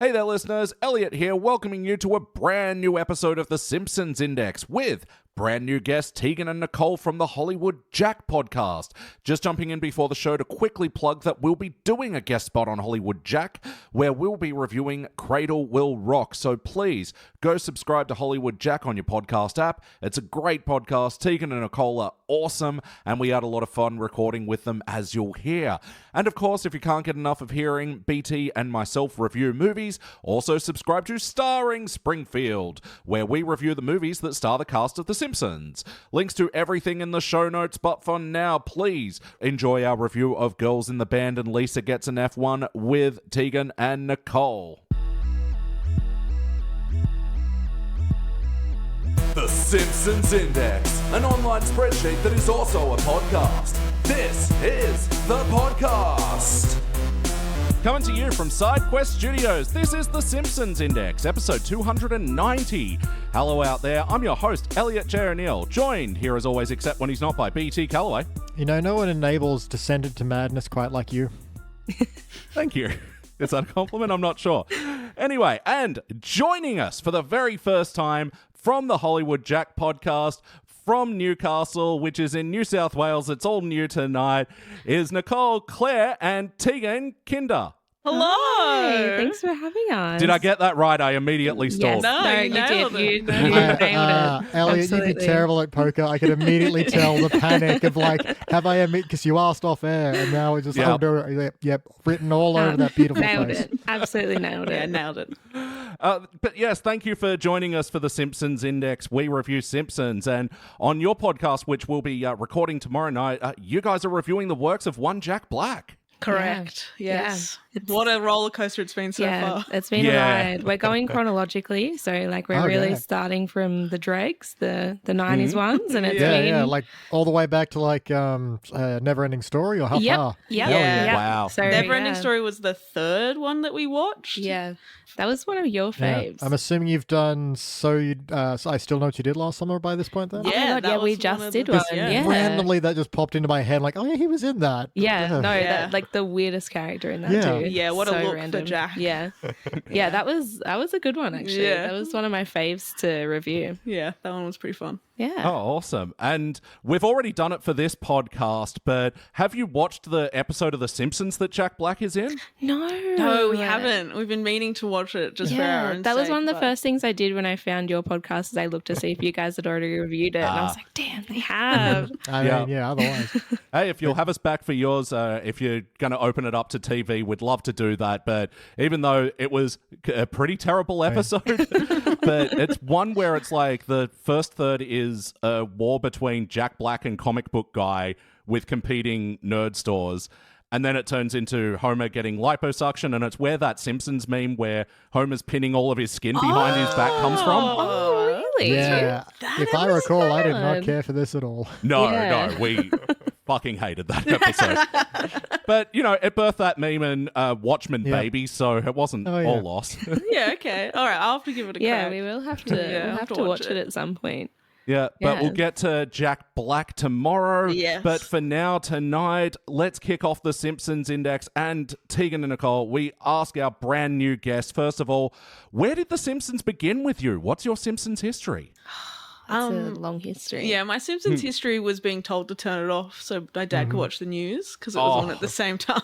Hey there, listeners. Elliot here, welcoming you to a brand new episode of the Simpsons Index with brand new guests Tegan and Nicole from the Hollywood Jack podcast. Just jumping in before the show to quickly plug that we'll be doing a guest spot on Hollywood Jack where we'll be reviewing Cradle Will Rock. So please go subscribe to Hollywood Jack on your podcast app. It's a great podcast. Tegan and Nicole are awesome, and we had a lot of fun recording with them, as you'll hear. And of course, if you can't get enough of hearing BT and myself review movies, also subscribe to Starring Springfield, where we review the movies that star the cast of The Simpsons. Links to everything in the show notes, but for now, please enjoy our review of Girls in the Band and Lisa Gets an F1 with Tegan and Nicole. The Simpsons Index, an online spreadsheet that is also a podcast. This is the podcast. Coming to you from SideQuest Studios, this is The Simpsons Index, episode 290. Hello out there, I'm your host, Elliot Jay O'Neill, joined here as always, except when he's not, by BT Calloway. You know, no one enables descended to madness quite like you. Thank you. Is that a compliment? I'm not sure. Anyway, and joining us for the very first time from the Hollywood Jack podcast, from Newcastle, which is in New South Wales, it's all new tonight, is Nicole Klaer Tegan Kinder. Hello! Hi, thanks for having us. Did I get that right? I immediately stalled. Yes, No, you did. nailed You it. nailed it. Elliot, Absolutely. you'd be terrible at poker. I could immediately tell the panic of like, have I admit, because you asked off air, and now it's just, Yep. I'll do it. Yep, written all over that beautiful Nailed face. it. Absolutely nailed Yeah, it. nailed it. But yes, thank you for joining us for the Simpsons Index. We review Simpsons, and on your podcast, which we'll be recording tomorrow night, you guys are reviewing the works of one Jack Black. Correct. Yeah. Yes. Yeah. What a roller coaster it's been so far. It's been Yeah. a ride. We're going chronologically, so like we're really Okay. starting from the dregs, the 90s ones, and it's been Yeah, like all the way back to like Never Ending Story, or how Yep. far? Yep. Yeah. Yep. Wow. So, Neverending yeah. Story was the third one that we watched. Yeah, that was one of your Yeah. faves. I'm assuming you've done So I Still Know What You Did Last Summer by this point then? Oh my Yeah, God, that yeah, we was just one of did the- one. yeah. Yeah. Randomly, that just popped into my head, like, oh yeah, he was in that. Yeah, no, Yeah. that like the weirdest character in that Yeah. too. Yeah, what a So look for random. Jack. Yeah, yeah, that was a good one actually. Yeah. That was one of my faves to review. Yeah, that one was pretty fun. Yeah. Oh, awesome. And we've already done it for this podcast, but have you watched the episode of The Simpsons that Jack Black is in? No, No, we haven't. We've been meaning to watch it just for our Yeah, own that was sake, one of the but- first things I did when I found your podcast. Is I looked to see if you guys had already reviewed it, and I was like, "Damn, they have." I Yeah. mean, yeah, otherwise. Hey, if you'll have us back for yours, if you're going to open it up to TV, we'd love to do that. But even though it was a pretty terrible episode, but it's one where it's like the first third is a war between Jack Black and Comic Book Guy with competing nerd stores. And then it turns into Homer getting liposuction, and it's where that Simpsons meme where Homer's pinning all of his skin behind his back comes from. Oh, really? Yeah. That If I recall, I did not fun. care for this at all. No, Yeah. we fucking hated that episode. But, you know, it birthed that meme and Watchmen Yeah. baby, so it wasn't Oh, yeah. all lost. Yeah, okay. All right, I'll have to give it a Yeah, crack. we will have to. Yeah, we'll have to watch it at some point. Yeah, but Yeah. we'll get to Jack Black tomorrow. Yes. But for now, tonight, let's kick off the Simpsons Index. And Tegan and Nicole, we ask our brand new guests, first of all, where did the Simpsons begin with you? What's your Simpsons history? It's a long history. Yeah, my Simpsons history was being told to turn it off so my dad could watch the news because it was on at the same time.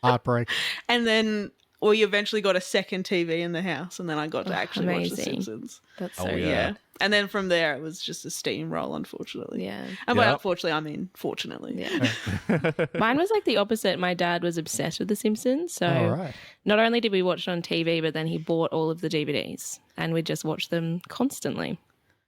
Heartbreak. And then we eventually got a second TV in the house, and then I got to actually watch The amazing. Simpsons. That's Oh, so yeah. Yeah. And then from there, it was just a steamroll, unfortunately. Yeah. And by Yep. unfortunately, I mean fortunately. Yeah. Mine was like the opposite. My dad was obsessed with The Simpsons. So All right. not only did we watch it on TV, but then he bought all of the DVDs and we just watched them constantly.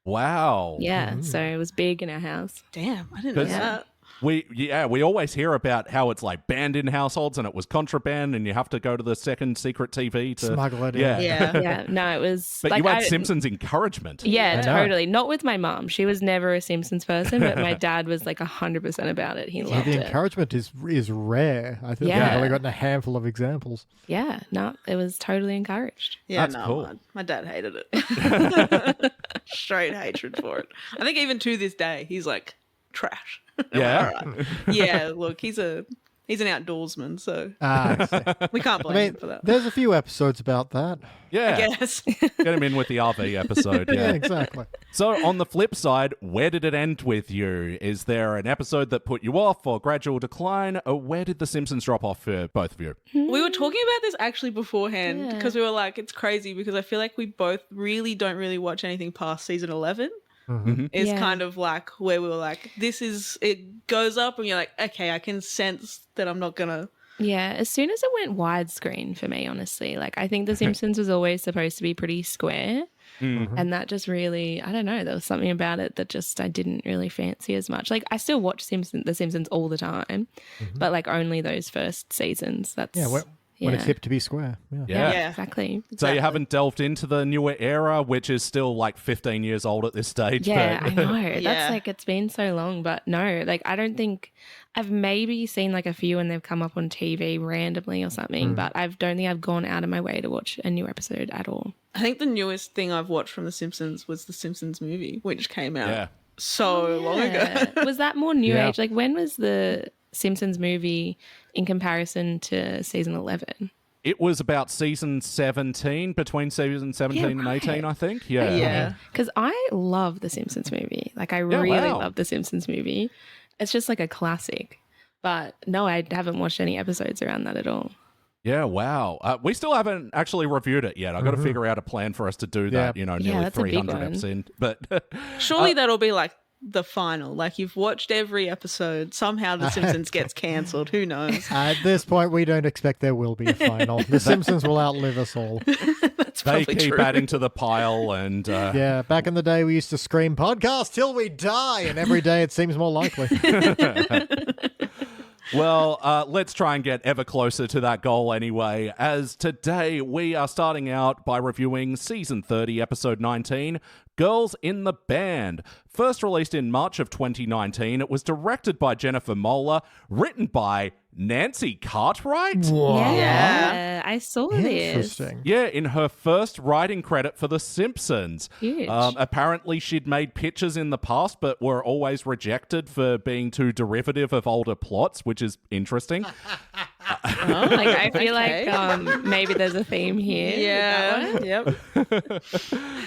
Wow. Yeah. So it was big in our house. Damn, I didn't know Because- that. We always hear about how it's like banned in households and it was contraband and you have to go to the second secret TV to Smuggle it in. Yeah. Yeah. Yeah. No, it was But like you had I- Simpsons encouragement. Yeah, I know. totally. Not with my mum. She was never a Simpsons person, but my dad was like 100% about it. He Yeah, loved the it. encouragement is rare. I think Yeah. I've only gotten a handful of examples. Yeah, no, it was totally encouraged. Yeah, That's no, cool. my dad hated it. Straight hatred for it. I think even to this day, he's like, trash. Yeah. All right. Yeah, look, he's a He's an outdoorsman, so I see. we can't I blame mean, him for that. there's a few episodes about that. Yeah. I guess. Get him in with the RV episode. Yeah, Yeah. exactly. So on the flip side, where did it end with you? Is there an episode that put you off or gradual decline? Or where did The Simpsons drop off for both of you? We were talking about this actually beforehand Yeah. because we were like, it's crazy because I feel like we both don't really watch anything past season 11. It's Yeah. kind of like where we were like, it goes up and you're like, okay, I can sense that I'm not going to. Yeah, as soon as it went widescreen for me, honestly, like I think The Simpsons was always supposed to be pretty square. And that just really, I don't know, there was something about it that just I didn't really fancy as much. Like I still watch The Simpsons all the time, but like only those first seasons. That's Yeah, when it's hip to be square. Yeah. Yeah. Yeah. exactly. So you haven't delved into the newer era, which is still like 15 years old at this stage. Yeah, but- I know. Yeah. That's like it's been so long, but no, like I don't think I've maybe seen like a few and they've come up on TV randomly or something, but I don't think I've gone out of my way to watch a new episode at all. I think the newest thing I've watched from The Simpsons was the Simpsons movie, which came out Yeah. so long ago. Yeah. Was that more new Yeah. age? Like when was the Simpsons movie in comparison to season 11? It was about season 17, between season 17 and 18, right. I think. Yeah. Yeah. Because I love the Simpsons movie. Like I really wow. love the Simpsons movie. It's just like a classic. But no, I haven't watched any episodes around that at all. Yeah, wow. We still haven't actually reviewed it yet. I've got to figure out a plan for us to do that, Yeah. nearly that's a big 300 one. episodes in. But Surely that'll be like the final. Like you've watched every episode. Somehow The Simpsons gets cancelled. Who knows? At this point, we don't expect there will be a final. The Simpsons will outlive us all. That's they probably keep true. adding to the pile and... Yeah, back in the day, we used to scream, podcast till we die, and every day it seems more likely. Well, let's try and get ever closer to that goal anyway, as today we are starting out by reviewing Season 30, Episode 19, Girls in the Band. First released in March of 2019, it was directed by Jennifer Moeller, written by Nancy Cartwright? Yeah, I saw this. Interesting. Yeah, in her first writing credit for The Simpsons. Huge. Apparently, she'd made pitches in the past, but were always rejected for being too derivative of older plots, which is interesting. Like I feel okay. like maybe there's a theme here. with that Yeah. one.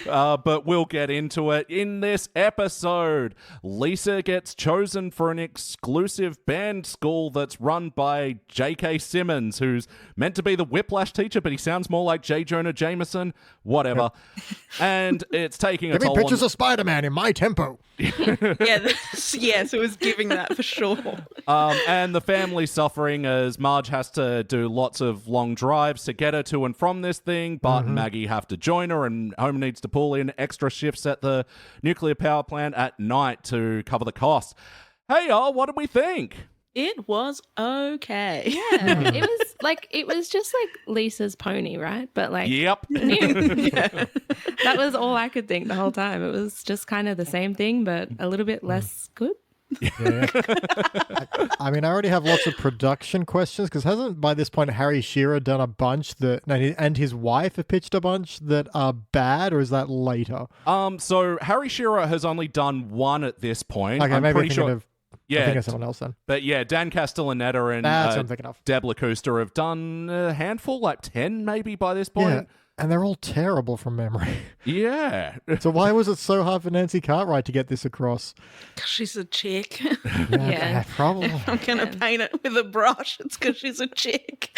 Yep. But we'll get into it. In this episode, Lisa gets chosen for an exclusive band school that's run by J.K. Simmons, who's meant to be the Whiplash teacher, but he sounds more like J. Jonah Jameson. Whatever. And it's taking a Give me toll pictures on... of Spider-Man in my tempo. Yes, it was giving that for sure. And the family's suffering as Marge has to do lots of long drives to get her to and from this thing. Bart and Maggie have to join her, and Homer needs to pull in extra shifts at the nuclear power plant at night to cover the costs. Hey, y'all, what do we think? It was okay. Yeah, it was just like Lisa's pony, right? But like Yep. that was all I could think the whole time. It was just kind of the same thing, but a little bit less good. Yeah. I mean, I already have lots of production questions because hasn't by this point Harry Shearer done a bunch and his wife have pitched a bunch that are bad, or is that later? So Harry Shearer has only done one at this point. Okay, I'm maybe pretty I'm thinking sure. of Yeah, I'm thinking of someone else then. But yeah, Dan Castellaneta and That's what I'm thinking of. Deb LaCouster have done a handful, like 10 maybe by this point. Yeah, and they're all terrible from memory. Yeah. So why was it so hard for Nancy Cartwright to get this across? 'Cause she's a chick. Yeah. Probably. I'm going to paint it with a brush. It's because she's a chick.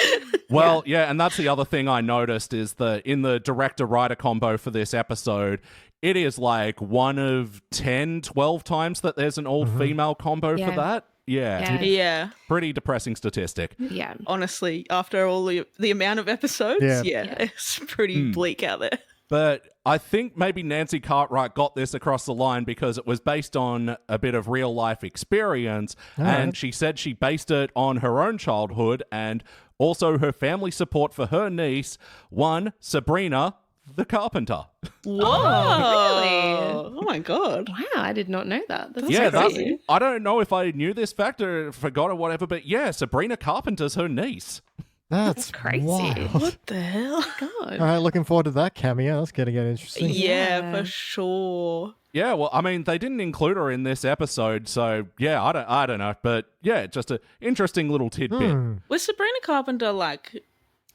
Well, yeah, and that's the other thing I noticed is that in the director-writer combo for this episode, it is like one of 10, 12 times that there's an all-female combo for Yeah. that. Yeah. Yeah. Pretty depressing statistic. Yeah. Honestly, after all the amount of episodes, Yeah. it's pretty bleak out there. But I think maybe Nancy Cartwright got this across the line because it was based on a bit of real life experience. And she said she based it on her own childhood and also her family support for her niece, one, Sabrina the Carpenter. Whoa. really? Oh my God. Wow, I did not know that. That's Yeah, that's, crazy. I don't know if I knew this fact or forgot or whatever, but yeah, Sabrina Carpenter's her niece. That's crazy. wild. What the hell? All God. right, looking forward to that cameo. That's going to get interesting. Yeah, Yeah. for sure. Yeah, well, I mean, they didn't include her in this episode, so yeah, I don't know, but yeah, just an interesting little tidbit. Was Sabrina Carpenter like?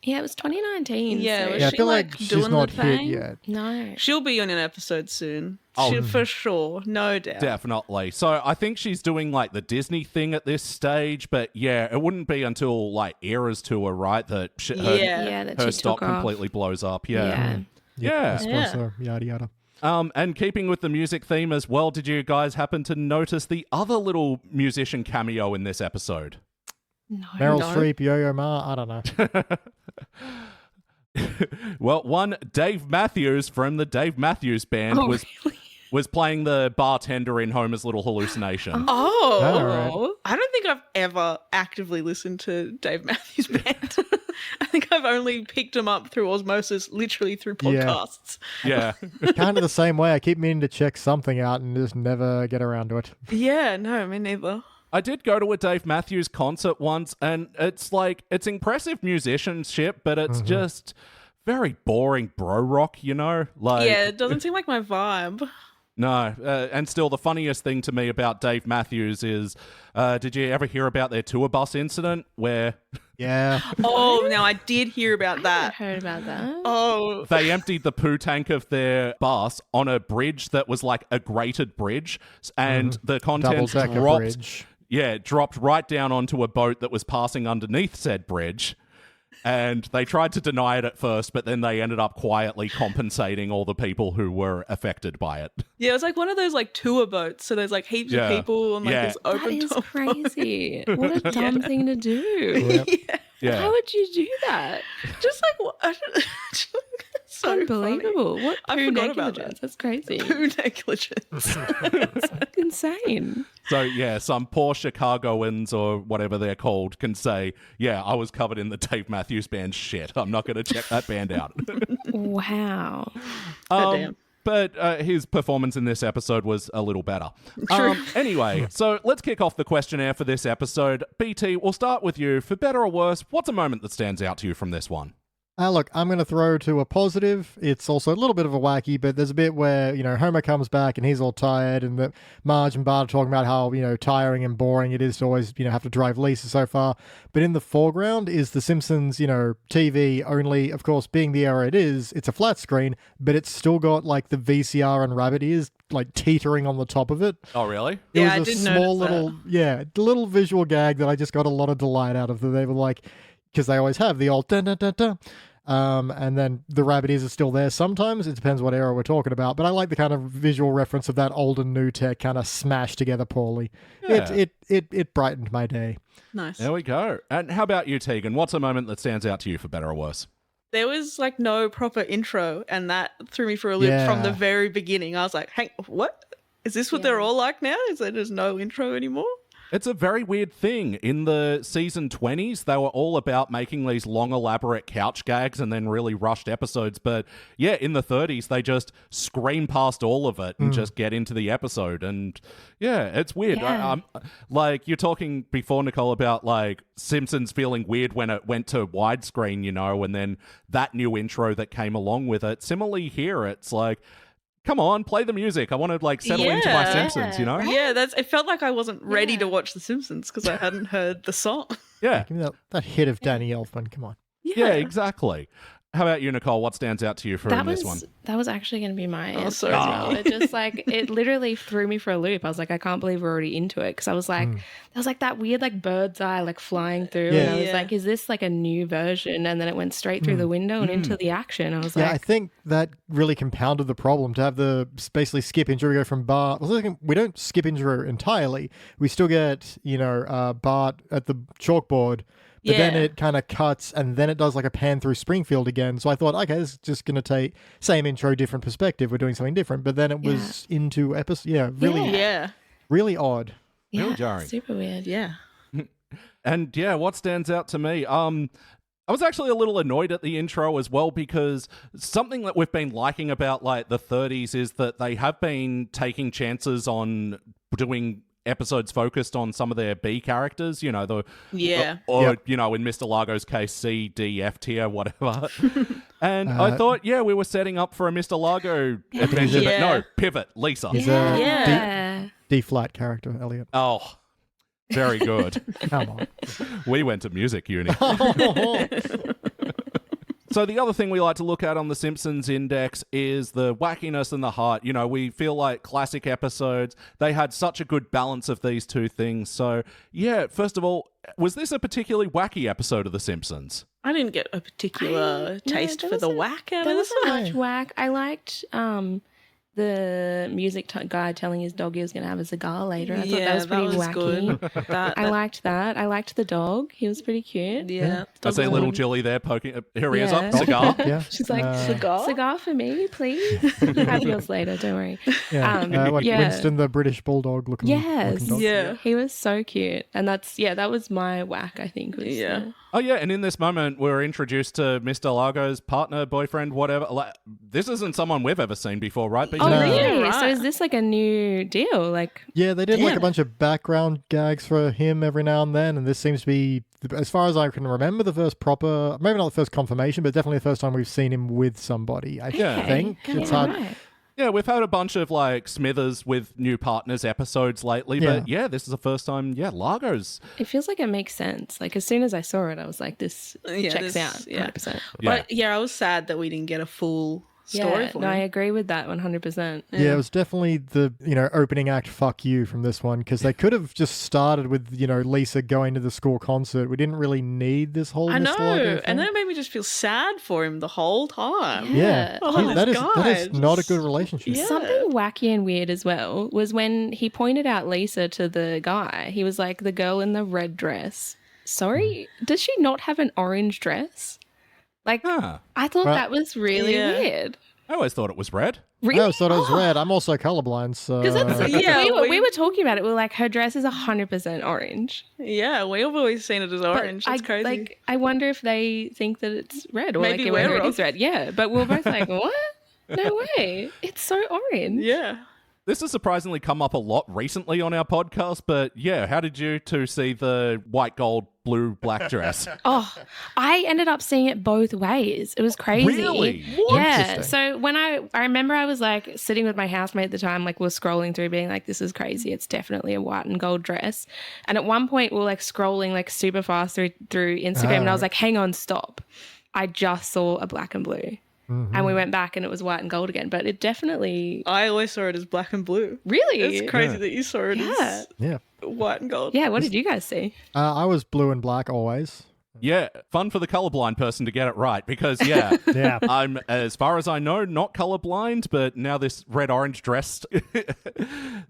Yeah, it was 2019. Yeah, so- was Yeah, I she feel like like she's doing not the hit thing? yet. No. She'll be on an episode soon. Oh. For sure, no doubt. Definitely. So I think she's doing like the Disney thing at this stage, but yeah, it wouldn't be until like Era's tour, right, that her, Yeah. That her she stock took off. completely blows up. Yeah. Yeah. Yeah. I suppose so. Yada yada. And keeping with the music theme as well, did you guys happen to notice the other little musician cameo in this episode? No. Meryl no. Streep, Yo-Yo Ma. I don't know. Well, one Dave Matthews from the Dave Matthews Band Oh, was really? was playing the bartender in Homer's Little Hallucination. Oh, Alright. I don't think I've ever actively listened to Dave Matthews Band. I think I've only picked him up through osmosis, literally through Yeah. podcasts. Yeah. Kind of the same way. I keep meaning to check something out and just never get around to it. Yeah, no, me neither. I did go to a Dave Matthews concert once, and it's like, it's impressive musicianship, but it's just very boring bro rock, you know? Like, Yeah, it doesn't seem like my vibe. No, and still the funniest thing to me about Dave Matthews is, did you ever hear about their tour bus incident where Yeah. Oh, now I did hear about I that. heard about that. Oh, they emptied the poo tank of their bus on a bridge that was like a grated bridge, and the contents Double-decker dropped. bridge. Yeah, dropped right down onto a boat that was passing underneath said bridge. And they tried to deny it at first, but then they ended up quietly compensating all the people who were affected by it. yeah, it was like one of those like tour boats. So there's like heaps Yeah. of people on like Yeah. this That open is top. crazy. What a dumb thing to do. Yep. Yeah, Yeah. How would you do that? just like what? So Unbelievable. What I poo forgot about negligence. that. That's crazy. Poo negligence. It's insane. So, yeah, some poor Chicagoans or whatever they're called can say, yeah, I was covered in the Dave Matthews Band shit. I'm not going to check that band out. Wow. Goddamn. But his performance in this episode was a little better. Anyway, so let's kick off the questionnaire for this episode. BT, we'll start with you. For better or worse, what's a moment that stands out to you from this one? Look, I'm going to throw to a positive. It's also a little bit of a wacky, but there's a bit where, Homer comes back and he's all tired, and Marge and Bart are talking about how, tiring and boring it is to always, have to drive Lisa so far. But in the foreground is the Simpsons, TV, only, of course, being the era it is, it's a flat screen, but it's still got, like, the VCR and rabbit ears, like, teetering on the top of it. Oh, really? It Yeah, I was a did small notice little, little visual gag that I just got a lot of delight out of. That they were like, because they always have the old dun dun dun dun. And then the rabbit ears are still there sometimes. It depends what era we're talking about. But I like the kind of visual reference of that old and new tech kind of smashed together poorly. Yeah. It brightened my day. Nice. There we go. And how about you, Tegan? What's a moment that stands out to you for better or worse? There was like no proper intro, and that threw me for a loop from the Yeah. very beginning. I was like, "Hey, what? Is this what Yeah. they're all like now? Is there just no intro anymore?" It's a very weird thing. In the season 20s, they were all about making these long, elaborate couch gags and then really rushed episodes. But yeah, in the 30s, they just scream past all of it and just get into the episode. And yeah, it's weird. Yeah. Like, you're talking before, Nicole, about like Simpsons feeling weird when it went to widescreen, and then that new intro that came along with it. Similarly here, it's like, come on, play the music. I want to like settle into my Yeah. Simpsons, you know? Right? Yeah, it felt like I wasn't ready to Yeah. watch The Simpsons because I hadn't heard the song. Yeah. Give me that hit of Danny Elfman. Come on. Yeah, exactly. How about you, Nicole? What stands out to you from this one? That was actually going to be my answer sorry. as well. It just like it literally threw me for a loop. I was like, I can't believe we're already into it, because I was like, there was like that weird like bird's eye like flying through, and I was Yeah. like, is this like a new version? And then it went straight through the window and into the action. I was Yeah, I like, think that really compounded the problem to have the basically skip intro. We go from Bart. Well, we don't skip intro entirely. We still get, Bart at the chalkboard. But then Yeah. it kind of cuts, and then it does like a pan through Springfield again. So I thought, okay, this is just going to take same intro, different perspective. We're doing something different. But then it was into episode. Yeah, really, Yeah. really odd. Real yeah, jarring. super weird. Yeah. And yeah, what stands out to me? I was actually a little annoyed at the intro as well, because something that we've been liking about like the 30s is that they have been taking chances on doing episodes focused on some of their B characters, you know, Yeah. or you know, in Mr. Largo's case, C, D, F tier, whatever. And I thought, we were setting up for a Mr. Largo adventure, but no, pivot, Lisa. He's Yeah. a D-flat character, Elliot. Oh, very good. Come on. We went to music uni. So the other thing we like to look at on the Simpsons Index is the wackiness and the heart. You know, we feel like classic episodes, they had such a good balance of these two things. So, yeah, first of all, was this a particularly wacky episode of The Simpsons? I didn't get a particular taste for the whack out There of this wasn't one. much whack. I liked the music guy telling his dog he was going to have a cigar later. I thought that was pretty wacky. Good. I liked that. I liked the dog. He was pretty cute. Yeah. I see little Jilly there poking. Here he is, Yeah. up, cigar. Yeah. She's like, Cigar? cigar for me, please. Have yours later, don't worry. Yeah. Winston, the British bulldog looking Yes. dog. Yeah. He was so cute. And that was my whack, I think. Was Yeah. Oh, yeah, and in this moment, we're introduced to Mr. Largo's partner, boyfriend, whatever. This isn't someone we've ever seen before, right? But Oh, No. really? Right. So is this like a new deal? Like, Yeah, they did like Yeah. a bunch of background gags for him every now and then, and this seems to be, as far as I can remember, the first proper, maybe not the first confirmation, but definitely the first time we've seen him with somebody. I Yeah. think it's yeah, hard. right. Yeah, we've had a bunch of like Smithers with new partners episodes lately, but yeah, this is the first time. Yeah, Largo's. It feels like it makes sense. Like, as soon as I saw it, I was like, this checks out. Yeah. 100%. But I was sad that we didn't get a full story Yeah, for no, I him. agree with that 100%. Yeah, it was definitely the, opening act fuck you from this one, because they could have just started with, Lisa going to the school concert. We didn't really need this whole I know, Mr. Largo thing. and then it made me just feel sad for him the whole time. Yeah, Oh, that this is guy not a just- good relationship. Yeah. Something wacky and weird as well was when he pointed out Lisa to the guy. He was like, the girl in the red dress. Sorry, does she not have an orange dress? Like, Huh. I thought Well- that was really Yeah. weird. I always thought it was red. Really? I always thought it was red. I'm also colorblind, so... Because Yeah, we were talking about it. We were like, her dress is 100% orange. Yeah, we've always seen it as But orange. It's crazy. I wonder if they think that it's red or Maybe like we're whether it wrong. is red. Yeah, but we're both like, what? No way. It's so orange. Yeah. This has surprisingly come up a lot recently on our podcast, but yeah, how did you two see the white, gold, blue, black dress? Oh, I ended up seeing it both ways. It was crazy. Really? Yeah. Interesting. So when I remember I was like sitting with my housemate at the time, like we're scrolling through being like, this is crazy. It's definitely a white and gold dress. And at one point we're like scrolling like super fast through Instagram and I was like, hang on, stop. I just saw a black and blue. And we went back and it was white and gold again. But it definitely I always saw it as black and blue. really It's crazy Yeah. that you saw it as Yeah. white and gold. Yeah, what did you guys see? I was blue and black always. Yeah, fun for the colorblind person to get it right because, yeah, Yeah. I'm, as far as I know, not colorblind, but now this red-orange dress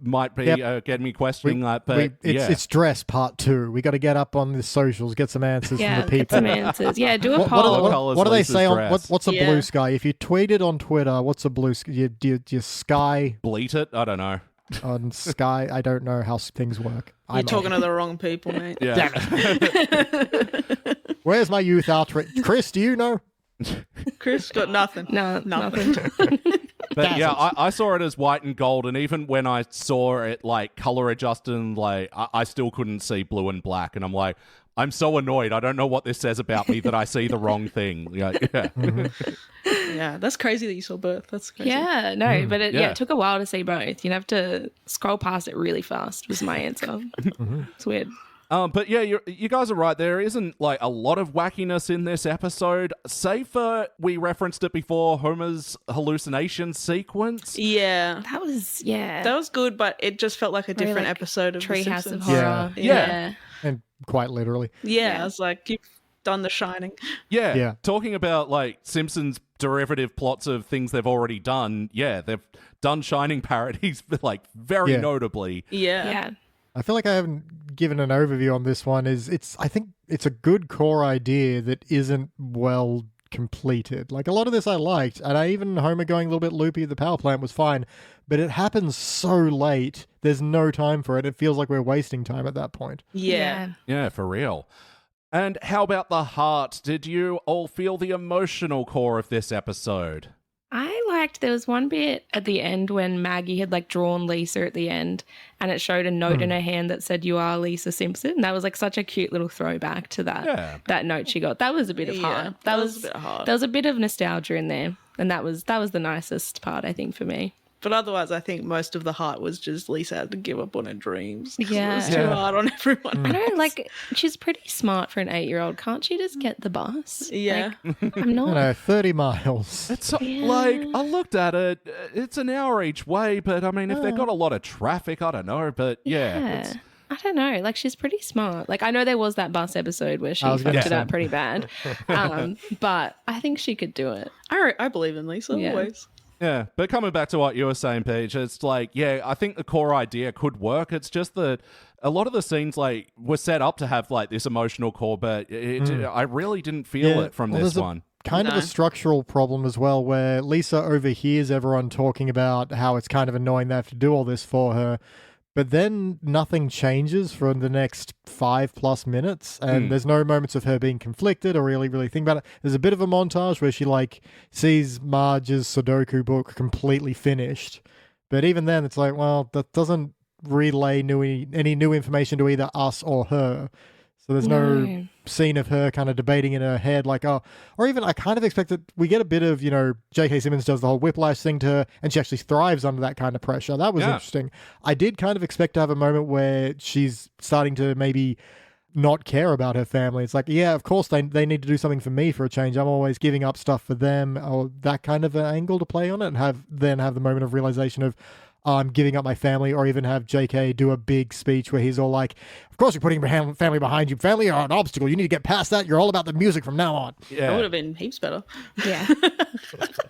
might be getting me questioning that. But it's dress part 2. We got to get up on the socials, get some answers Yeah, from the get people. some answers. Yeah, do a What, poll. What do they Lisa's say on dress? what's a Yeah. blue sky? If you tweet it on Twitter, what's a blue sky? You sky bleat it? I don't know. on sky. I don't know how things work. You're talking to the wrong people, mate. Yeah. Where's my youth outfit? Chris, do you know? Chris got nothing. No, Nothing. nothing. But yeah, I saw it as white and gold, and even when I saw it like color adjusted, and like I still couldn't see blue and black, and I'm like, I'm so annoyed. I don't know what this says about me that I see the wrong thing. Yeah, Yeah, that's crazy that you saw both. That's crazy. Yeah, no, but Yeah. it took a while to see both. You'd have to scroll past it really fast was my answer. It's weird. But yeah, you guys are right. There isn't like a lot of wackiness in this episode, save for we referenced it before, Homer's hallucination sequence. Yeah. That was, That was good, but it just felt like a Very, different like, episode of The Treehouse of Simpsons. Horror. Yeah. And quite literally. Yeah, I was like, you've done The Shining. Yeah, talking about like Simpsons derivative plots of things they've already done. Yeah, they've done Shining parodies, like very Yeah. notably. Yeah. Yeah. I feel like I haven't given an overview on this one. I think it's a good core idea that isn't well completed. Like a lot of this I liked, and even Homer going a little bit loopy at the power plant was fine, but it happens so late. There's no time for it. It feels like we're wasting time at that point. Yeah. Yeah, for real. And how about the heart? Did you all feel the emotional core of this episode? I liked, there was one bit at the end when Maggie had like drawn Lisa at the end and it showed a note in her hand that said, "You are Lisa Simpson." That was like such a cute little throwback to that note she got. That was a bit of heart. That was a bit hard. There was a bit of nostalgia in there. And that was the nicest part, I think, for me. But otherwise, I think most of the heart was just Lisa had to give up on her dreams. Yeah. It was too hard on everyone. I know, like, she's pretty smart for an 8-year-old. Can't she just get the bus? Yeah. Like, I'm not. 30 miles. It's like, I looked at it, it's an hour each way, but I mean, if they've got a lot of traffic, I don't know, but yeah. I don't know. Like, she's pretty smart. Like, I know there was that bus episode where she fucked it up pretty bad. But I think she could do it. I believe in Lisa always. Yeah, but coming back to what you were saying, Paige, it's like, yeah, I think the core idea could work. It's just that a lot of the scenes, like, were set up to have, like, this emotional core, but I really didn't feel it from this one. Kind of a structural problem as well, where Lisa overhears everyone talking about how it's kind of annoying they have to do all this for her. But then nothing changes for the next 5+ minutes, and there's no moments of her being conflicted or really think about it. There's a bit of a montage where she like sees Marge's Sudoku book completely finished, but even then it's like, well, that doesn't relay any new information to either us or her. So there's no scene of her kind of debating in her head, like, oh, or even I kind of expect that we get a bit of, J.K. Simmons does the whole whiplash thing to her, and she actually thrives under that kind of pressure. That was interesting. I did kind of expect to have a moment where she's starting to maybe not care about her family. It's like, yeah, of course they need to do something for me for a change. I'm always giving up stuff for them, or that kind of an angle to play on it, and have the moment of realization of, I'm giving up my family, or even have JK do a big speech where he's all like, of course you're putting family behind you. Family are an obstacle. You need to get past that. You're all about the music from now on. Yeah. That would have been heaps better. Yeah.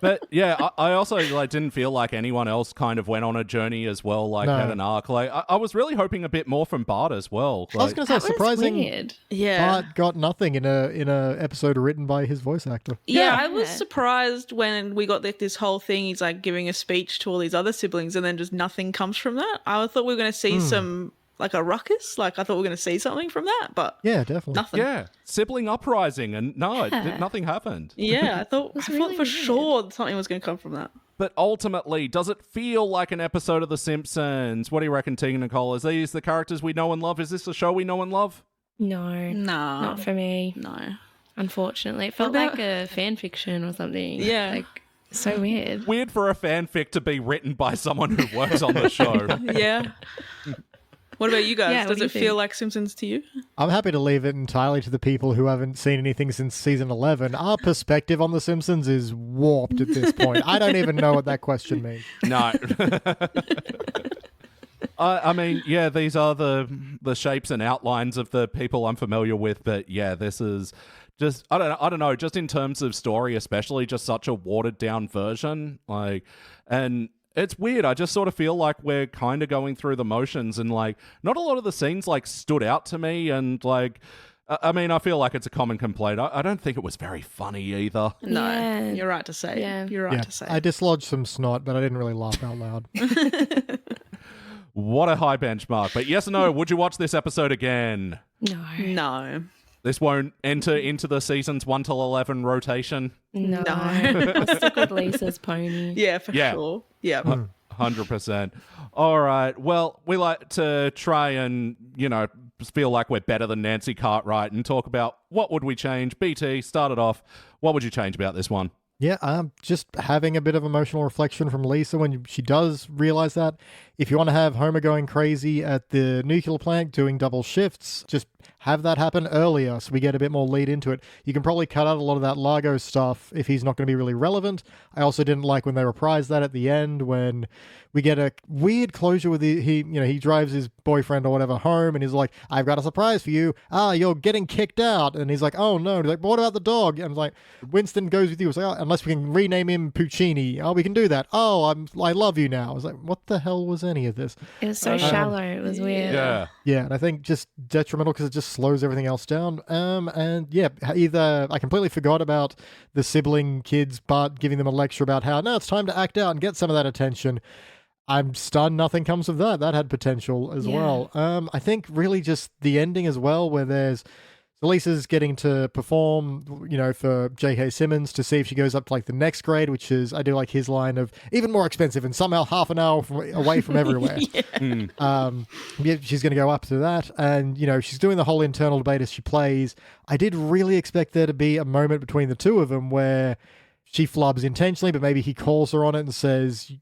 But yeah, I also like didn't feel like anyone else kind of went on a journey as well, like had an arc. Like I was really hoping a bit more from Bart as well. Like, I was going to say, surprising. Weird. Yeah. Bart got nothing in a episode written by his voice actor. Yeah, I was surprised when we got this whole thing. He's like giving a speech to all these other siblings, and then just nothing comes from that. I thought we were going to see some, like a ruckus. Like I thought we were going to see something from that, but yeah, definitely nothing. Yeah, sibling uprising, and nothing happened. Yeah, I thought really for weird. sure something was going to come from that. But ultimately, does it feel like an episode of The Simpsons? What do you reckon, Tegan and Nicole? Is these the characters we know and love? Is this the show we know and love? No. Not for me. No. Unfortunately. It felt like a fan fiction or something. Yeah. Like, so weird. Weird for a fanfic to be written by someone who works on the show. Yeah. What about you guys? Yeah, Does it feel like Simpsons to you? I'm happy to leave it entirely to the people who haven't seen anything since season 11. Our perspective on The Simpsons is warped at this point. I don't even know what that question means. No. I mean, yeah, these are the shapes and outlines of the people I'm familiar with, but yeah, this is just I don't know, just in terms of story especially, just such a watered down version. Like, and it's weird. I just sort of feel like we're kind of going through the motions, and like not a lot of the scenes like stood out to me, and like I mean, I feel like it's a common complaint. I don't think it was very funny either. No, Yeah. you're right to say. Yeah. You're right to say. I dislodged some snot, but I didn't really laugh out loud. What a high benchmark. But yes or no, would you watch this episode again? No. No. This won't enter into the seasons 1 till 11 rotation? No. No. I'll stick with Lisa's pony. Yeah, for sure. Yeah. 100%. All right. Well, we like to try and, feel like we're better than Nancy Cartwright and talk about what would we change. BT, start it off. What would you change about this one? Yeah, just having a bit of emotional reflection from Lisa when she does realize that. If you want to have Homer going crazy at the nuclear plant doing double shifts, just have that happen earlier so we get a bit more lead into it. You can probably cut out a lot of that Largo stuff if he's not going to be really relevant. I also didn't like when they reprised that at the end when we get a weird closure with he drives his boyfriend or whatever home and he's like, I've got a surprise for you. You're getting kicked out. And he's like, oh no. And he's like, but what about the dog? And I'm like, Winston goes with you. It's like, unless we can rename him Puccini. Oh, we can do that. Oh, I love you now. I was like, what the hell was any of this? It was so shallow. It was weird. Yeah. Yeah, and I think just detrimental because it just slows everything else down. And yeah, either I completely forgot about the sibling kids, Bart giving them a lecture about how, no, it's time to act out and get some of that attention. I'm stunned nothing comes of that. That had potential as well. I think really just the ending as well, where there's Lisa's getting to perform, for J.K. Simmons to see if she goes up to like the next grade, which is, I do like his line of even more expensive and somehow half an hour away from everywhere. She's going to go up to that. And, she's doing the whole internal debate as she plays. I did really expect there to be a moment between the two of them where she flubs intentionally, but maybe he calls her on it and says,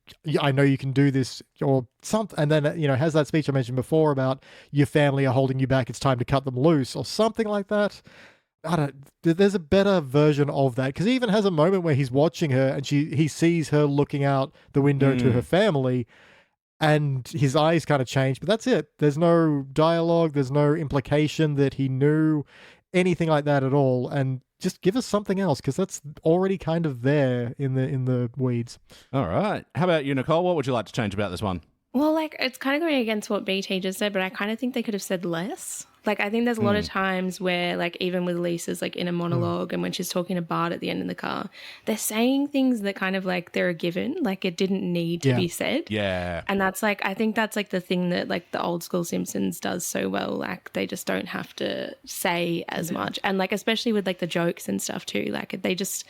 I know you can do this or something. And then, has that speech I mentioned before about your family are holding you back. It's time to cut them loose or something like that. There's a better version of that, because he even has a moment where he's watching her and he sees her looking out the window to her family and his eyes kind of change, but that's it. There's no dialogue. There's no implication that he knew anything like that at all. And just give us something else, because that's already kind of there in the weeds. All right. How about you, Nicole? What would you like to change about this one? Well, it's kind of going against what BT just said, but I kind of think they could have said less. I think there's a lot of times where, even with Lisa's, in a monologue and when she's talking to Bart at the end in the car, they're saying things that kind of, they're a given. It didn't need to be said. Yeah. And that's, I think that's, the thing that, the old school Simpsons does so well. They just don't have to say as much. And, especially with, the jokes and stuff too. They just,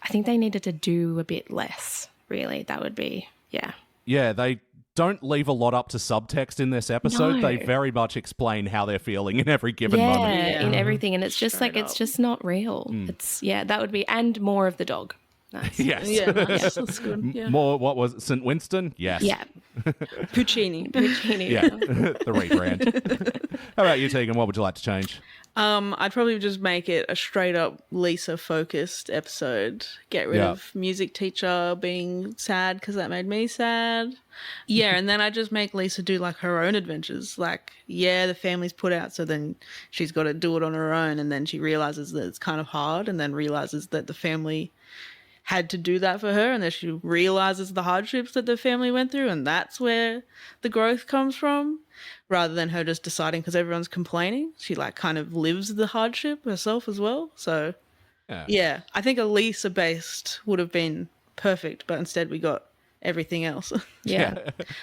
I think they needed to do a bit less, really. That would be, yeah. Yeah, they don't leave a lot up to subtext in this episode. No. They very much explain how they're feeling in every given moment. Yeah, in everything. And it's just it's just not real. It's, that would be, and more of the dog. Nice. Yes. Yeah, nice. That's good. Yeah. More, what was it, St. Winston? Yes. Yeah. Puccini. Yeah, the rebrand. How about you, Tegan? What would you like to change? I'd probably just make it a straight up Lisa focused episode. Get rid of music teacher being sad because that made me sad. Yeah, and then I just make Lisa do her own adventures. The family's put out, so then she's got to do it on her own, and then she realizes that it's kind of hard, and then realizes that the family had to do that for her, and that she realizes the hardships that the family went through, and that's where the growth comes from, rather than her just deciding because everyone's complaining. She kind of lives the hardship herself as well. So yeah, I think a Lisa based would have been perfect, but instead we got everything else. Yeah.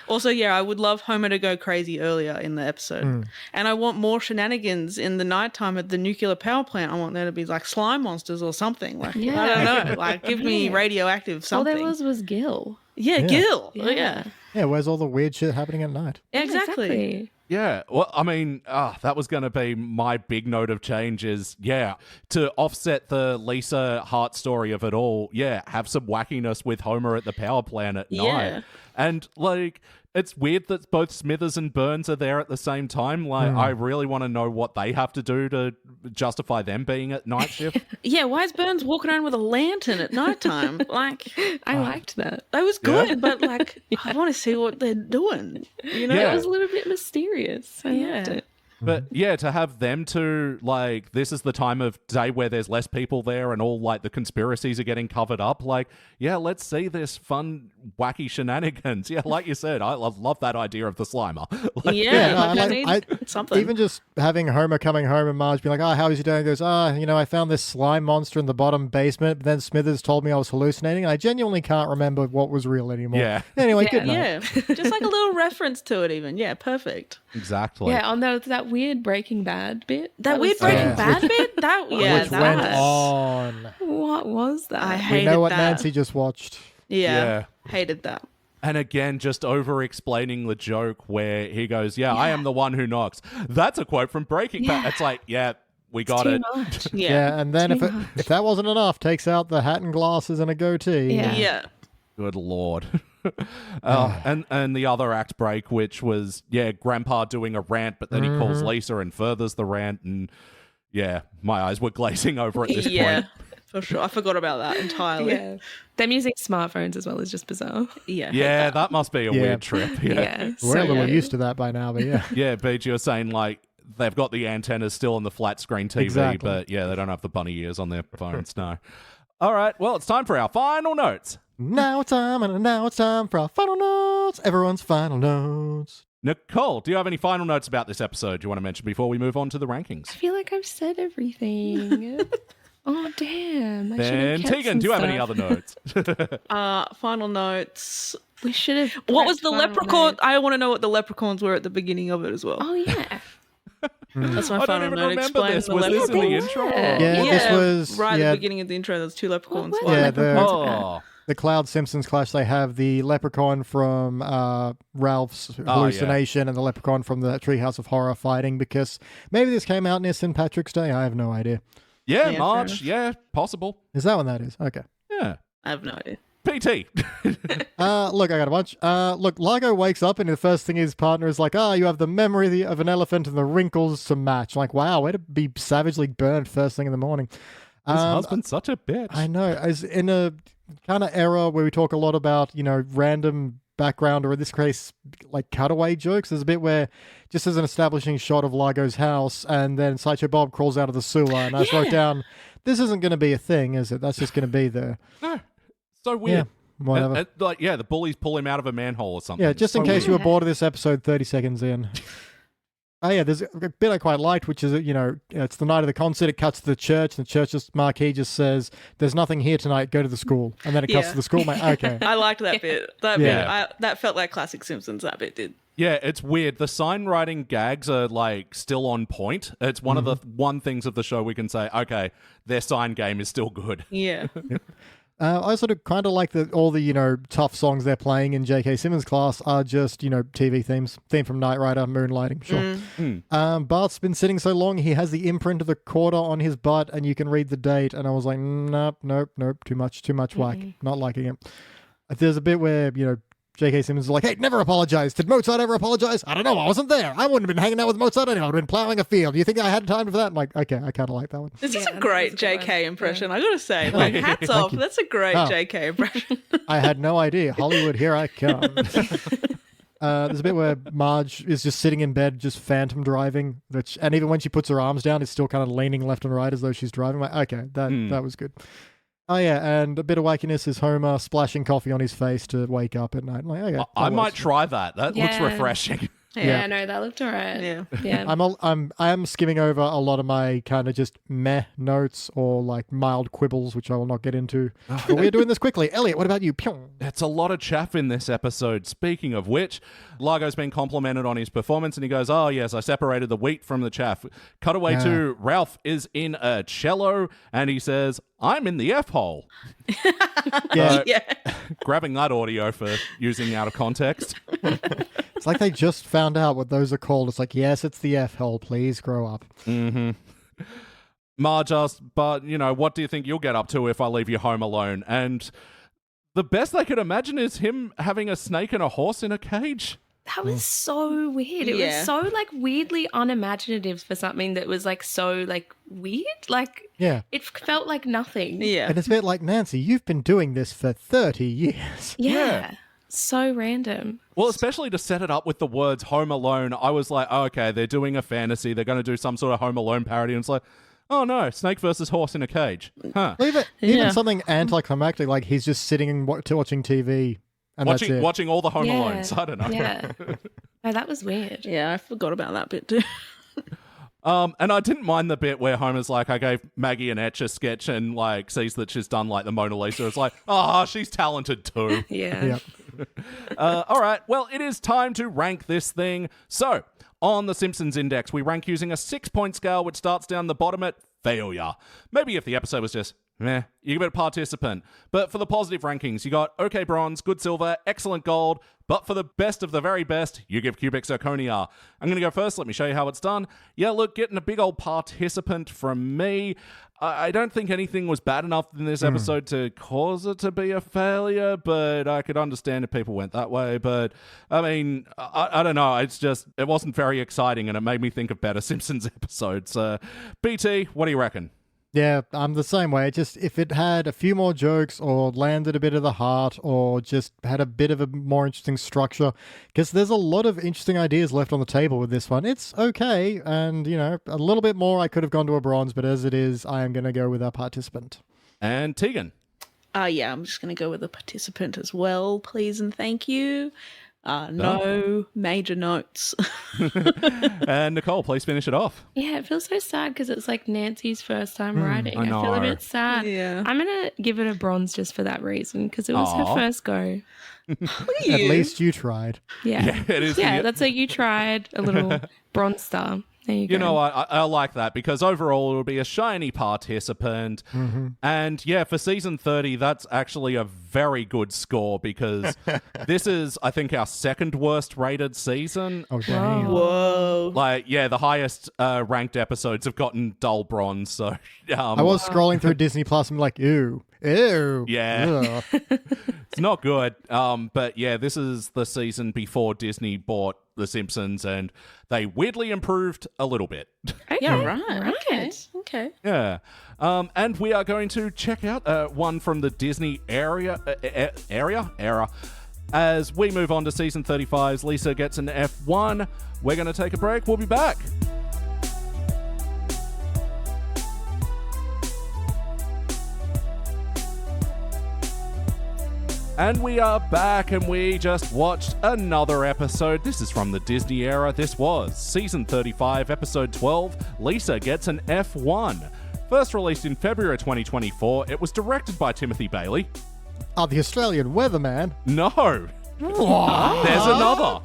Also, I would love Homer to go crazy earlier in the episode. And I want more shenanigans in the nighttime at the nuclear power plant. I want there to be slime monsters or something. I don't know. Give me radioactive something. All there was Gil. Yeah, Gil. Yeah. Yeah, where's all the weird shit happening at night? Exactly. Yeah, well, I mean, that was going to be my big note of change is, to offset the Lisa heart story of it all, have some wackiness with Homer at the power plant at night. And, it's weird that both Smithers and Burns are there at the same time. I really want to know what they have to do to justify them being at night shift. Yeah, why is Burns walking around with a lantern at nighttime? I liked that. That was good, but I want to see what they're doing. It was a little bit mysterious. I loved it. But to have them two, this is the time of day where there's less people there and all the conspiracies are getting covered up. Let's see this fun, wacky shenanigans. Yeah, like you said, I love that idea of the Slimer. Something. Even just having Homer coming home and Marge being like, how is he doing? He goes, I found this slime monster in the bottom basement, but then Smithers told me I was hallucinating, and I genuinely can't remember what was real anymore. Yeah. Anyway, good night. Yeah, just a little reference to it even. Yeah, perfect. Exactly. Yeah, on that weird Breaking Bad bit. That weird Breaking Bad bit? Which went on. What was that? I hated We know what that. Nancy just watched. Yeah. Hated that. And again, just over-explaining the joke where he goes, I am the one who knocks. That's a quote from Breaking Bad. It's we got it. Much. Yeah, and then if that wasn't enough, takes out the hat and glasses and a goatee. Yeah. Good Lord. And the other act break, which was, Grandpa doing a rant, but then he calls Lisa and furthers the rant. And, my eyes were glazing over at this point. Yeah, for sure. I forgot about that entirely. Yeah. Them using smartphones as well is just bizarre. Yeah. That must be a weird trip. Yeah. We're a little used to that by now, but yeah. Yeah, Beach, you're saying, they've got the antennas still on the flat screen TV, Exactly. but, they don't have the bunny ears on their phones, no. All right, well, it's time for our final notes. Now it's time for our final notes. Everyone's final notes. Nicole, do you have any final notes about this episode you want to mention before we move on to the rankings? I feel like I've said everything. Oh, damn. And Tegan, do you have any other notes? Final notes. We should have. What was the prepped final leprechaun? notes. I want to know what the leprechauns were at the beginning of it as well. Oh, yeah. That's my I don't final even note. remember Explain this. the Was this in the leprechaun. intro? Yeah, this was right at the beginning of the intro. There's two leprechauns. What Yeah, leprechauns the- are Oh, Cloud Simpsons clash. They have the leprechaun from Ralph's hallucination and the leprechaun from the Treehouse of Horror fighting, because maybe this came out near St. Patrick's Day. I have no idea. yeah, Yeah, March. fair Yeah, possible. Is that when that is? Okay. Yeah. I have no idea. PT. Look, I got a bunch. Look, Largo wakes up and the first thing his partner is like, you have the memory of an elephant and the wrinkles to match. Like, wow, way to be savagely burned first thing in the morning. His husband's such a bitch. I know. As in a kind of era where we talk a lot about, random background, or in this case, like cutaway jokes. There's a bit where just as an establishing shot of Largo's house, and then Sideshow Bob crawls out of the sewer, and I just wrote down, this isn't going to be a thing, is it? That's just going to be there. No. So weird. Whatever. The bullies pull him out of a manhole or something. Yeah, just in So case weird. you were bored of this episode 30 seconds in. Oh, yeah, there's a bit I quite liked, which is, it's the night of the concert. It cuts to the church, and the church's marquee just says, there's nothing here tonight, go to the school. And then it cuts Yeah. to the school. Okay. I liked that bit. That Yeah. bit, that felt like classic Simpsons. That bit did. Yeah, it's weird. The sign writing gags are like still on point. It's one of the one things of the show we can say, okay, their sign game is still good. Yeah. I sort of kind of like that all the, tough songs they're playing in J.K. Simmons' class are just, TV themes. Theme from Knight Rider, Moonlighting, sure. Bart's been sitting so long, he has the imprint of the quarter on his butt, and you can read the date. And I was like, nope, too much whack. Not liking it. There's a bit where, J.K. Simmons is like, hey, never apologize. Did Mozart ever apologize? I don't know. I wasn't there. I wouldn't have been hanging out with Mozart anyway. I would have been plowing a field. Do you think I had time for that? I'm like, okay, I kind of like that one. This is Yeah, a that great was a good JK one. impression. I gotta say, like, hats off. you. That's a great Oh. JK impression. I had no idea. Hollywood, here I come. There's a bit where Marge is just sitting in bed, just phantom driving, and even when she puts her arms down, it's still kind of leaning left and right as though she's driving. I'm like, okay, that was good. Oh yeah, and a bit of wackiness is Homer splashing coffee on his face to wake up at night. I'm like, okay, I that might works. try that. That looks Yeah. refreshing. Yeah, no, that looked alright. Yeah. Yeah. I am skimming over a lot of my kind of just meh notes or like mild quibbles, which I will not get into. But we're doing this quickly. Elliot, what about you? Pyong. It's a lot of chaff in this episode. Speaking of which, Largo's been complimented on his performance, and he goes, oh, yes, I separated the wheat from the chaff. Cutaway to Ralph is in a cello, and he says, I'm in the F-hole. Yeah, Yeah. Grabbing that audio for using out of context. it's like they just found out what those are called. It's like, yes, it's the F-hole. Please grow up. Marge asks, but, what do you think you'll get up to if I leave you home alone? And the best I could imagine is him having a snake and a horse in a cage. That was so weird. It Yeah. was so like weirdly unimaginative for something that was like so like weird. Like Yeah. it felt like nothing. Yeah. And it's a bit like, Nancy, you've been doing this for 30 years. Yeah. So random. Well, especially to set it up with the words Home Alone, I was like, oh, okay, they're doing a fantasy. They're going to do some sort of Home Alone parody. And it's like, oh no, snake versus horse in a cage. Huh. Even Yeah. something anticlimactic, like he's just sitting and watching TV, and that's it. Watching all the Home Yeah. Alones. I don't know. Yeah. No, that was weird. Yeah, I forgot about that bit too. And I didn't mind the bit where Homer's like, I gave Maggie an etch a sketch and like sees that she's done like the Mona Lisa. It's like, oh, she's talented too. Yeah. Yep. All right, well, it is time to rank this thing. So, on the Simpsons Index, we rank using a 6-point scale, which starts down the bottom at failure. Maybe if the episode was just meh, you give it a participant. But for the positive rankings, you got okay bronze, good silver, excellent gold. But for the best of the very best, you give cubic zirconia. I'm going to go first. Let me show you how it's done. Yeah, look, getting a big old participant from me. I don't think anything was bad enough in this episode to cause it to be a failure, but I could understand if people went that way. But, I mean, I don't know. It's just, it wasn't very exciting, and it made me think of better Simpsons episodes. BT, what do you reckon? Yeah, I'm the same way. Just if it had a few more jokes or landed a bit of the heart or just had a bit of a more interesting structure, because there's a lot of interesting ideas left on the table with this one. It's okay, and, a little bit more I could have gone to a bronze, but as it is, I am going to go with a participant. And Tegan? Yeah, I'm just going to go with a participant as well, please and thank you. No major notes. And Nicole, please finish it off. Yeah, it feels so sad because it's like Nancy's first time writing. I feel a know. bit sad. Yeah. I'm going to give it a bronze just for that reason because it was her Aw. first go. At least you tried. Yeah. It is. Yeah, that's a you tried a little bronze star. There you go. You know, I like that because overall it'll be a shiny participant. And yeah, for season 30, that's actually a very good score because this is, I think, our second worst rated season. Oh, damn. Whoa. Like, yeah, the highest ranked episodes have gotten dull bronze. So I was scrolling through Disney Plus and I'm like, ew. Yeah. Ugh. it's not good. But yeah, this is the season before Disney bought The Simpsons, and they weirdly improved a little bit. Okay, Yeah, right. Okay. Yeah. And we are going to check out one from the Disney era. As we move on to season 35's Lisa Gets an F1. We're going to take a break. We'll be back. And we are back, and we just watched another episode. This is from the Disney era. This was season 35, episode 12, Lisa Gets an F1. First released in February 2024, it was directed by Timothy Bailey. The Australian weatherman. No, there's another.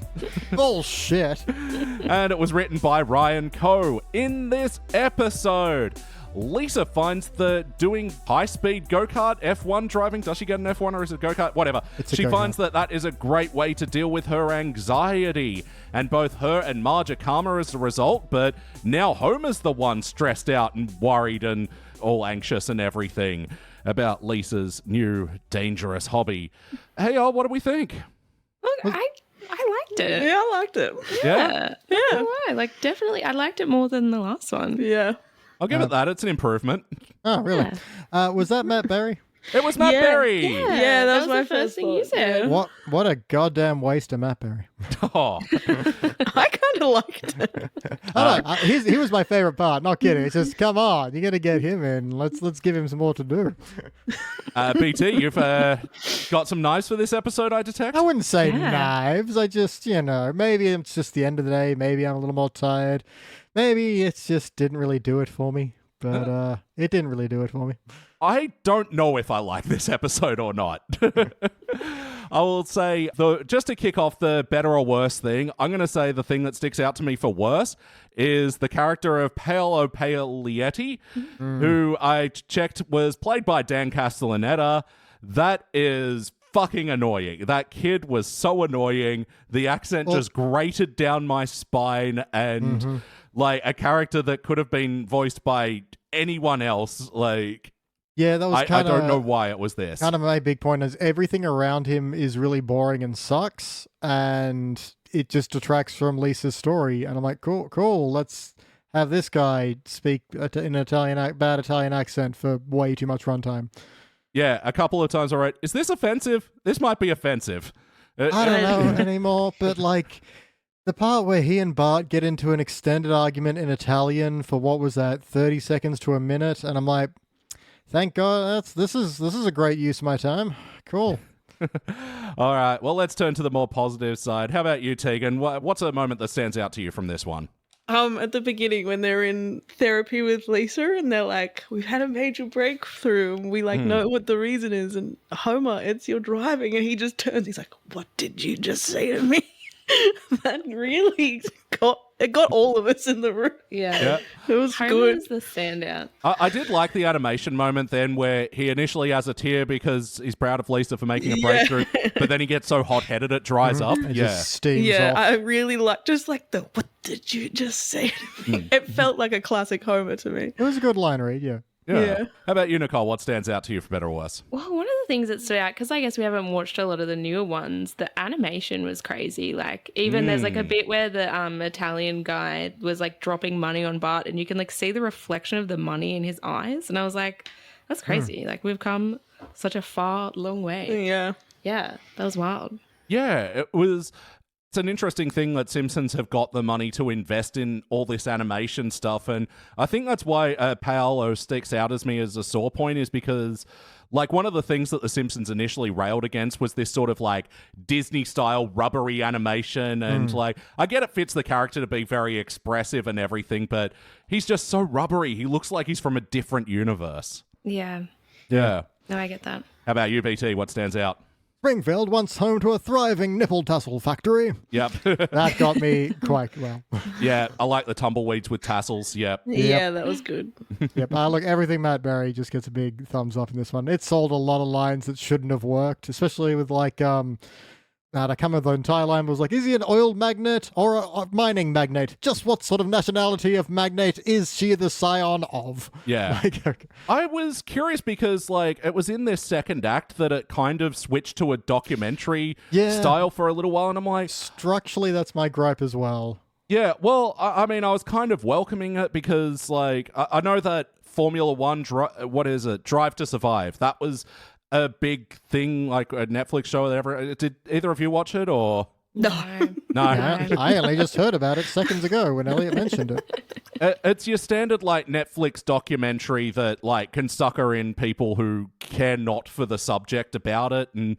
Bullshit. And it was written by Ryan Coe. In this episode, Lisa finds that doing high-speed go-kart F1 driving, does she get an F1 or is it a go-kart? Whatever. She finds that is a great way to deal with her anxiety. And both her and Marge are calmer as a result, but now Homer's the one stressed out and worried and all anxious and everything about Lisa's new dangerous hobby. Hey, what do we think? Look, I liked it. Yeah, I liked it. Yeah? Yeah. Why? Like, definitely, I liked it more than the last one. Yeah. I'll give it that. It's an improvement. Oh, really? Was that Matt Berry? It was Matt Berry. Yeah, that was my the first thing you thought. said. What a goddamn waste of Matt Berry. Oh. I kind of liked it. He was my favorite part. Not kidding. It's just, come on, you got to get him in. Let's give him some more to do. BT, you've got some knives for this episode, I detect? I wouldn't say knives. I just, maybe it's just the end of the day. Maybe I'm a little more tired. Maybe it just didn't really do it for me. But it didn't really do it for me. I don't know if I like this episode or not. I will say, just to kick off the better or worse thing, I'm going to say the thing that sticks out to me for worse is the character of Paolo Paolietti, who I checked was played by Dan Castellaneta. That is fucking annoying. That kid was so annoying. The accent just grated down my spine, and like a character that could have been voiced by anyone else, like... Yeah, that was I don't know why it was this. Kind of my big point is everything around him is really boring and sucks, and it just detracts from Lisa's story. And I'm like, cool, let's have this guy speak in an bad Italian accent for way too much runtime. Yeah, a couple of times I wrote, is this offensive? This might be offensive. I don't know anymore, but like... The part where he and Bart get into an extended argument in Italian for what was that, 30 seconds to a minute, and I'm like, thank God, this is a great use of my time. Cool. All right, well, let's turn to the more positive side. How about you, Tegan? What's a moment that stands out to you from this one? At the beginning when they're in therapy with Lisa and they're like, we've had a major breakthrough and we know what the reason is, and Homer, it's your driving, and he just turns, he's like, what did you just say to me? That really got all of us in the room. Yeah. It was Homer's good. the standout. I did like the animation moment then where he initially has a tear because he's proud of Lisa for making a breakthrough, but then he gets so hot-headed it dries up. It just steams off. I really like the what did you just say to me? It felt like a classic Homer to me. It was a good line read, yeah. Yeah. How about you, Nicole? What stands out to you for better or worse? Well, one of the things that stood out, because I guess we haven't watched a lot of the newer ones, the animation was crazy. Like, even there's like a bit where the Italian guy was like dropping money on Bart, and you can like see the reflection of the money in his eyes. And I was like, that's crazy. Like, we've come such a long way. Yeah. Yeah, that was wild. Yeah, it's an interesting thing that Simpsons have got the money to invest in all this animation stuff, and I think that's why Paolo sticks out as me as a sore point, is because like one of the things that the Simpsons initially railed against was this sort of like Disney-style rubbery animation, and like I get it fits the character to be very expressive and everything, but he's just so rubbery. He looks like he's from a different universe. Yeah. Yeah. No, I get that. How about you, BT? What stands out? Springfield, once home to a thriving nipple tassel factory. Yep. That got me quite well. Yeah, I like the tumbleweeds with tassels. Yep. Yeah, that was good. Yep. Look, everything Matt Berry just gets a big thumbs up in this one. It sold a lot of lines that shouldn't have worked, especially with like I can't remember the entire line, but was like, is he an oil magnate or a mining magnate? Just what sort of nationality of magnate is she the scion of? Yeah. Like, I was curious because, like, it was in this second act that it kind of switched to a documentary style for a little while, and I'm like... Structurally, that's my gripe as well. Yeah, well, I mean, I was kind of welcoming it because, like, I know that Formula One, Drive to Survive, that was... a big thing, like a Netflix show or whatever. Did either of you watch it, or...? No. No. I only just heard about it seconds ago when Elliot mentioned it. It's your standard, like, Netflix documentary that, like, can sucker in people who care not for the subject about it, and,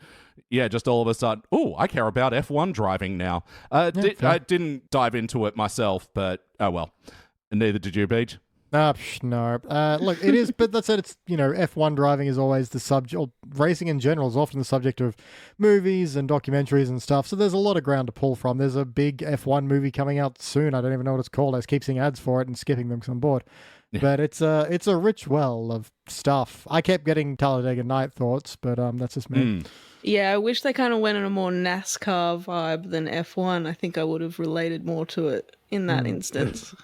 yeah, just all of a sudden, oh, I care about F1 driving now. I didn't dive into it myself, but, oh well. And neither did you, Beach. No. Look, it is, but that said, it's, F1 driving is always the subject, or racing in general is often the subject of movies and documentaries and stuff, so there's a lot of ground to pull from. There's a big F1 movie coming out soon. I don't even know what it's called. I just keep seeing ads for it and skipping them because I'm bored. Yeah. But it's a rich well of stuff. I kept getting Talladega Night thoughts, but that's just me. Yeah, I wish they kind of went in a more NASCAR vibe than F1. I think I would have related more to it in that instance.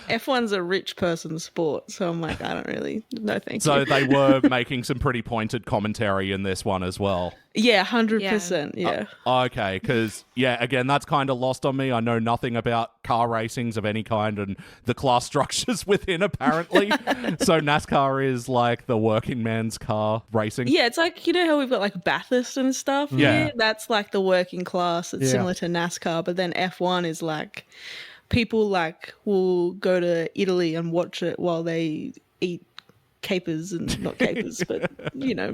F1's a rich person's sport, so I'm like, I don't really, no thank you. So they were making some pretty pointed commentary in this one as well. Yeah, 100%, yeah. Okay, because, yeah, again, that's kind of lost on me. I know nothing about car racings of any kind and the class structures within, apparently. So NASCAR is like the working man's car racing. Yeah, it's like, you know how we've got like Bathurst and stuff? Yeah. That's like the working class. It's similar to NASCAR, but then F1 is like... people like will go to Italy and watch it while they eat capers and not capers, but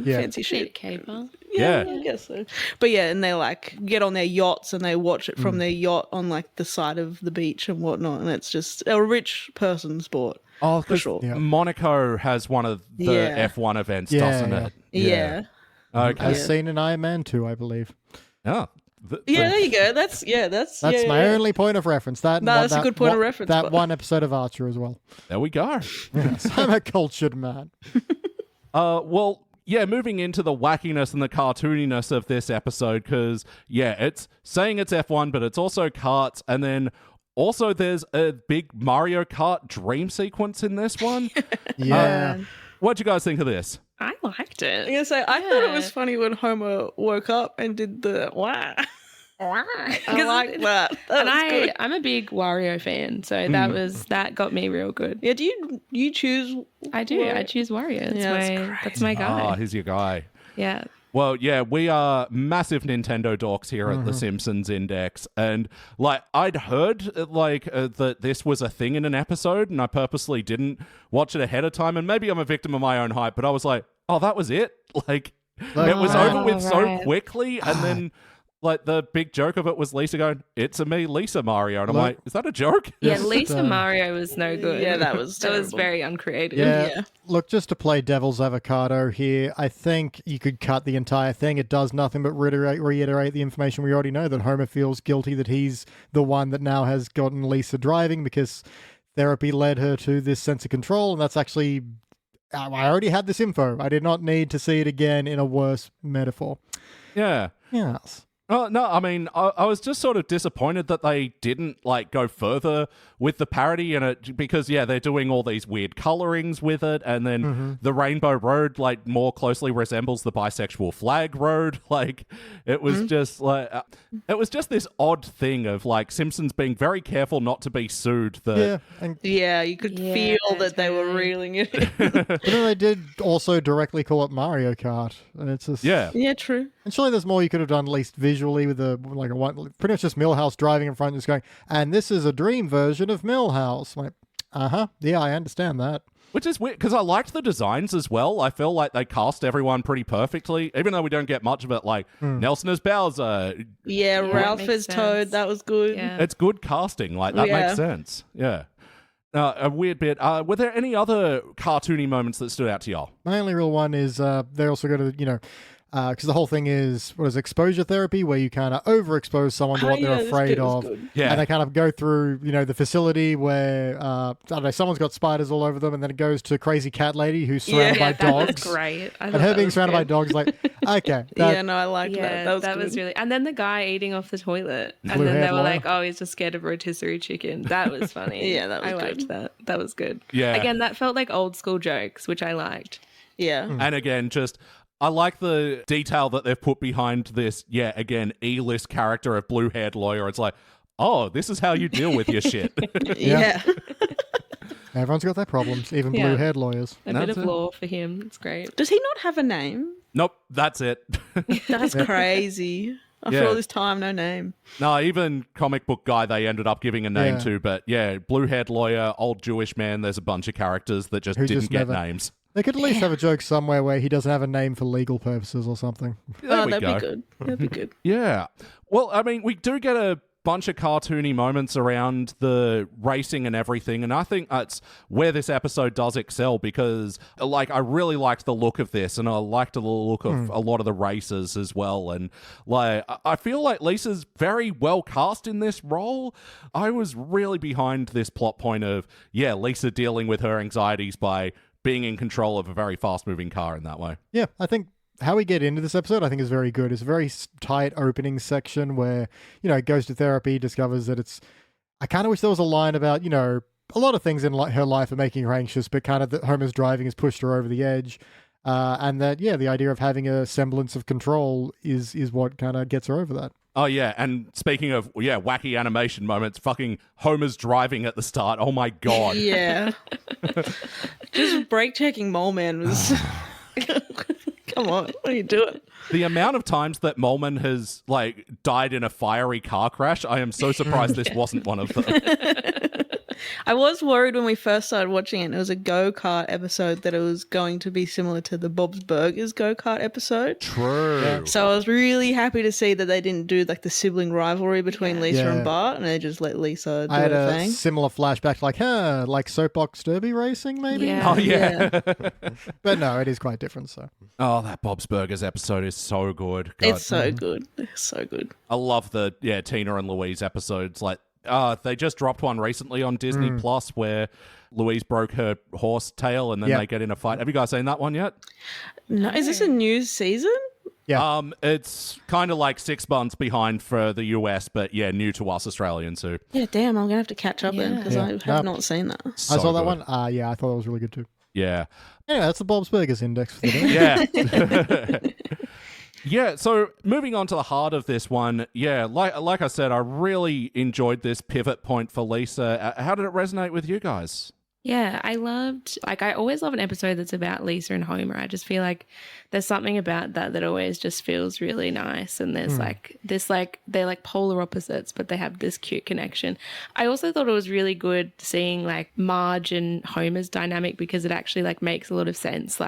fancy shit. Caper. Yeah, I guess so. But yeah, and they like get on their yachts and they watch it from their yacht on like the side of the beach and whatnot, and it's just a rich person sport. Oh, for sure. Yeah. Monaco has one of the F1 events, doesn't it? Yeah. Okay. As seen in Iron Man 2, I believe. Oh. There you go. That's my only point of reference. That's a good point of reference. That one episode of Archer as well. There we go. Yes, I'm a cultured man. Well, yeah, moving into the wackiness and the cartooniness of this episode, because, yeah, it's saying it's F1, but it's also karts, and then also there's a big Mario Kart dream sequence in this one. Yeah. What'd you guys think of this? I liked it. I'm gonna say I thought it was funny when Homer woke up and did the wah. I like that. And I'm a big Wario fan, so that got me real good. Yeah, do you choose? I do. I choose Wario. That's my guy. Oh, he's your guy. Yeah. Well, yeah, we are massive Nintendo dorks here at the Simpsons Index, and like I'd heard that this was a thing in an episode, and I purposely didn't watch it ahead of time, and maybe I'm a victim of my own hype, but I was like, oh, that was it? Like, it was over with so quickly, and then like the big joke of it was Lisa going, "It's a me, Lisa Mario," and I'm like, is that a joke? Yeah, Lisa Mario was no good. Yeah, that was very uncreative. Yeah. Look, just to play devil's avocado here, I think you could cut the entire thing. It does nothing but reiterate the information we already know, that Homer feels guilty that he's the one that now has gotten Lisa driving because therapy led her to this sense of control, and that's actually... I already had this info. I did not need to see it again in a worse metaphor. Yeah. Yes. Oh, no, I mean, I was just sort of disappointed that they didn't, like, go further with the parody in it because, yeah, they're doing all these weird colorings with it, and then the Rainbow Road, like, more closely resembles the bisexual flag road. Like, it was just, like, it was just this odd thing of, like, Simpsons being very careful not to be sued. You could feel that they were reeling it in. But then they did also directly call it Mario Kart, and it's just... Yeah, true. And surely there's more you could have done, at least visually, with pretty much just Milhouse driving in front, just going, and this is a dream version of Milhouse. I'm like, yeah, I understand that. Which is weird, because I liked the designs as well. I feel like they cast everyone pretty perfectly, even though we don't get much of it, like Nelson as Bowser. Yeah, Ralph as Toad, that was good. Yeah. It's good casting, like, that makes sense. Yeah. A weird bit. Were there any other cartoony moments that stood out to y'all? My only real one is they also go to, Because the whole thing is, what is exposure therapy, where you kind of overexpose someone to what they're afraid of. Yeah. And they kind of go through, the facility where, I don't know, someone's got spiders all over them, and then it goes to crazy cat lady who's surrounded by dogs. That was great. And her being surrounded by dogs, like, okay. I liked that. That was really... And then the guy eating off the toilet. And Blue then they hair were lawyer. like, oh, he's just scared of rotisserie chicken. That was funny. Yeah, that was I good. liked that. That was good. Yeah. Again, that felt like old school jokes, which I liked. Yeah. And again, I like the detail that they've put behind this, again, E-list character of blue-haired lawyer. It's like, oh, this is how you deal with your shit. Yeah. Everyone's got their problems, even blue-haired lawyers. A bit of law for him. It's great. Does he not have a name? Nope, that's it. That's crazy. After all this time, no name. No, even comic book guy they ended up giving a name Yeah. to, but blue-haired lawyer, old Jewish man, there's a bunch of characters that just Who didn't just get never- names. They could at least have a joke somewhere where he doesn't have a name for legal purposes or something. There we that'd go. be good. That'd be good. Yeah. Well, I mean, we do get a bunch of cartoony moments around the racing and everything, and I think that's where this episode does excel because, I really liked the look of this, and I liked the look of a lot of the races as well, and, I feel like Lisa's very well cast in this role. I was really behind this plot point of, Lisa dealing with her anxieties by being in control of a very fast-moving car in that way. Yeah, I think how we get into this episode, I think, is very good. It's a very tight opening section where, it goes to therapy, discovers that it's... I kind of wish there was a line about, a lot of things in her life are making her anxious, but kind of that Homer's driving has pushed her over the edge. And that, the idea of having a semblance of control is what kind of gets her over that. Oh, yeah, and speaking of, wacky animation moments, fucking Homer's driving at the start. Oh, my God. Yeah. Just brake checking Mole Man was... Come on, what are you doing? The amount of times that Molman has, died in a fiery car crash, I am so surprised this wasn't one of them. I was worried when we first started watching it, and it was a go-kart episode, that it was going to be similar to the Bob's Burgers go-kart episode. True. So I was really happy to see that they didn't do the sibling rivalry between Lisa and Bart, and they just let Lisa do I had her a thing. similar flashback, like soapbox derby racing, maybe? Yeah. Oh, yeah. But no, it is quite different, so. Oh, that Bob's Burgers episode is so good. God. It's so good. It's so good. I love the, Tina and Louise episodes. They just dropped one recently on Disney Plus where Louise broke her horse tail and then they get in a fight. Have you guys seen that one yet? No, is this a new season? Yeah. It's kind of 6 months behind for the US, but new to us Australians too. Yeah, damn, I'm going to have to catch up then because I have not seen that. I saw that one. Yeah, I thought it was really good too. Yeah. Anyway, that's the Bob's Burgers index for the day. Yeah. Yeah, so moving on to the heart of this one, like I said, I really enjoyed this pivot point for Lisa. How did it resonate with you guys? Yeah, I loved, I always love an episode that's about Lisa and Homer. I just feel like there's something about that always just feels really nice. And there's they're polar opposites, but they have this cute connection. I also thought it was really good seeing Marge and Homer's dynamic because it actually makes a lot of sense,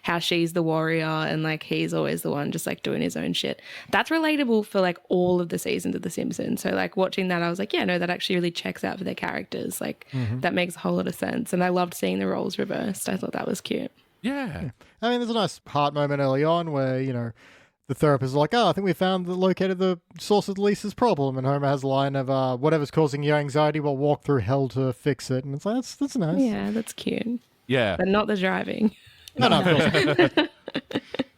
how she's the warrior and he's always the one just doing his own shit. That's relatable for all of the seasons of The Simpsons. So watching that, I was that actually really checks out for their characters. That makes a whole lot of sense. And I loved seeing the roles reversed. I thought that was cute. Yeah. I mean, there's a nice heart moment early on where, the therapist is like, I think we located the source of Lisa's problem. And Homer has a line of, whatever's causing you anxiety, we'll walk through hell to fix it. And it's like, that's nice. Yeah, that's cute. Yeah. But not the driving. No, of course not.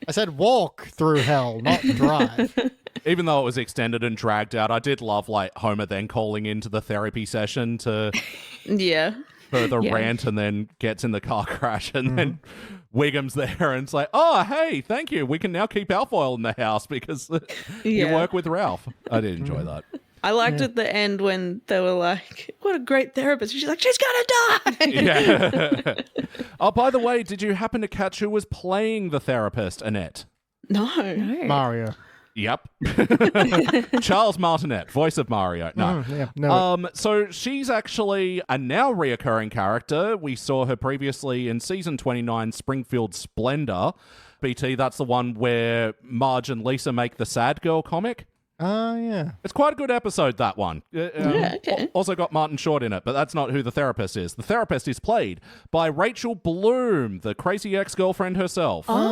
I said walk through hell, not drive. Even though it was extended and dragged out, I did love Homer then calling into the therapy session to further rant and then gets in the car crash and then Wiggum's there and it's like, oh, hey, thank you. We can now keep Alfoil in the house because you work with Ralph. I did enjoy that. I liked at the end when they were like, what a great therapist. She's like, she's going to die. Yeah. Oh, by the way, did you happen to catch who was playing the therapist, Annette? No. Mario. Yep. Charles Martinet, voice of Mario. No. So she's actually a now reoccurring character. We saw her previously in season 29, Springfield Splendor. BT, that's the one where Marge and Lisa make the Sad Girl comic. Yeah. It's quite a good episode, that one. Okay. Also got Martin Short in it, but that's not who the therapist is. The therapist is played by Rachel Bloom, the crazy ex-girlfriend herself. Oh,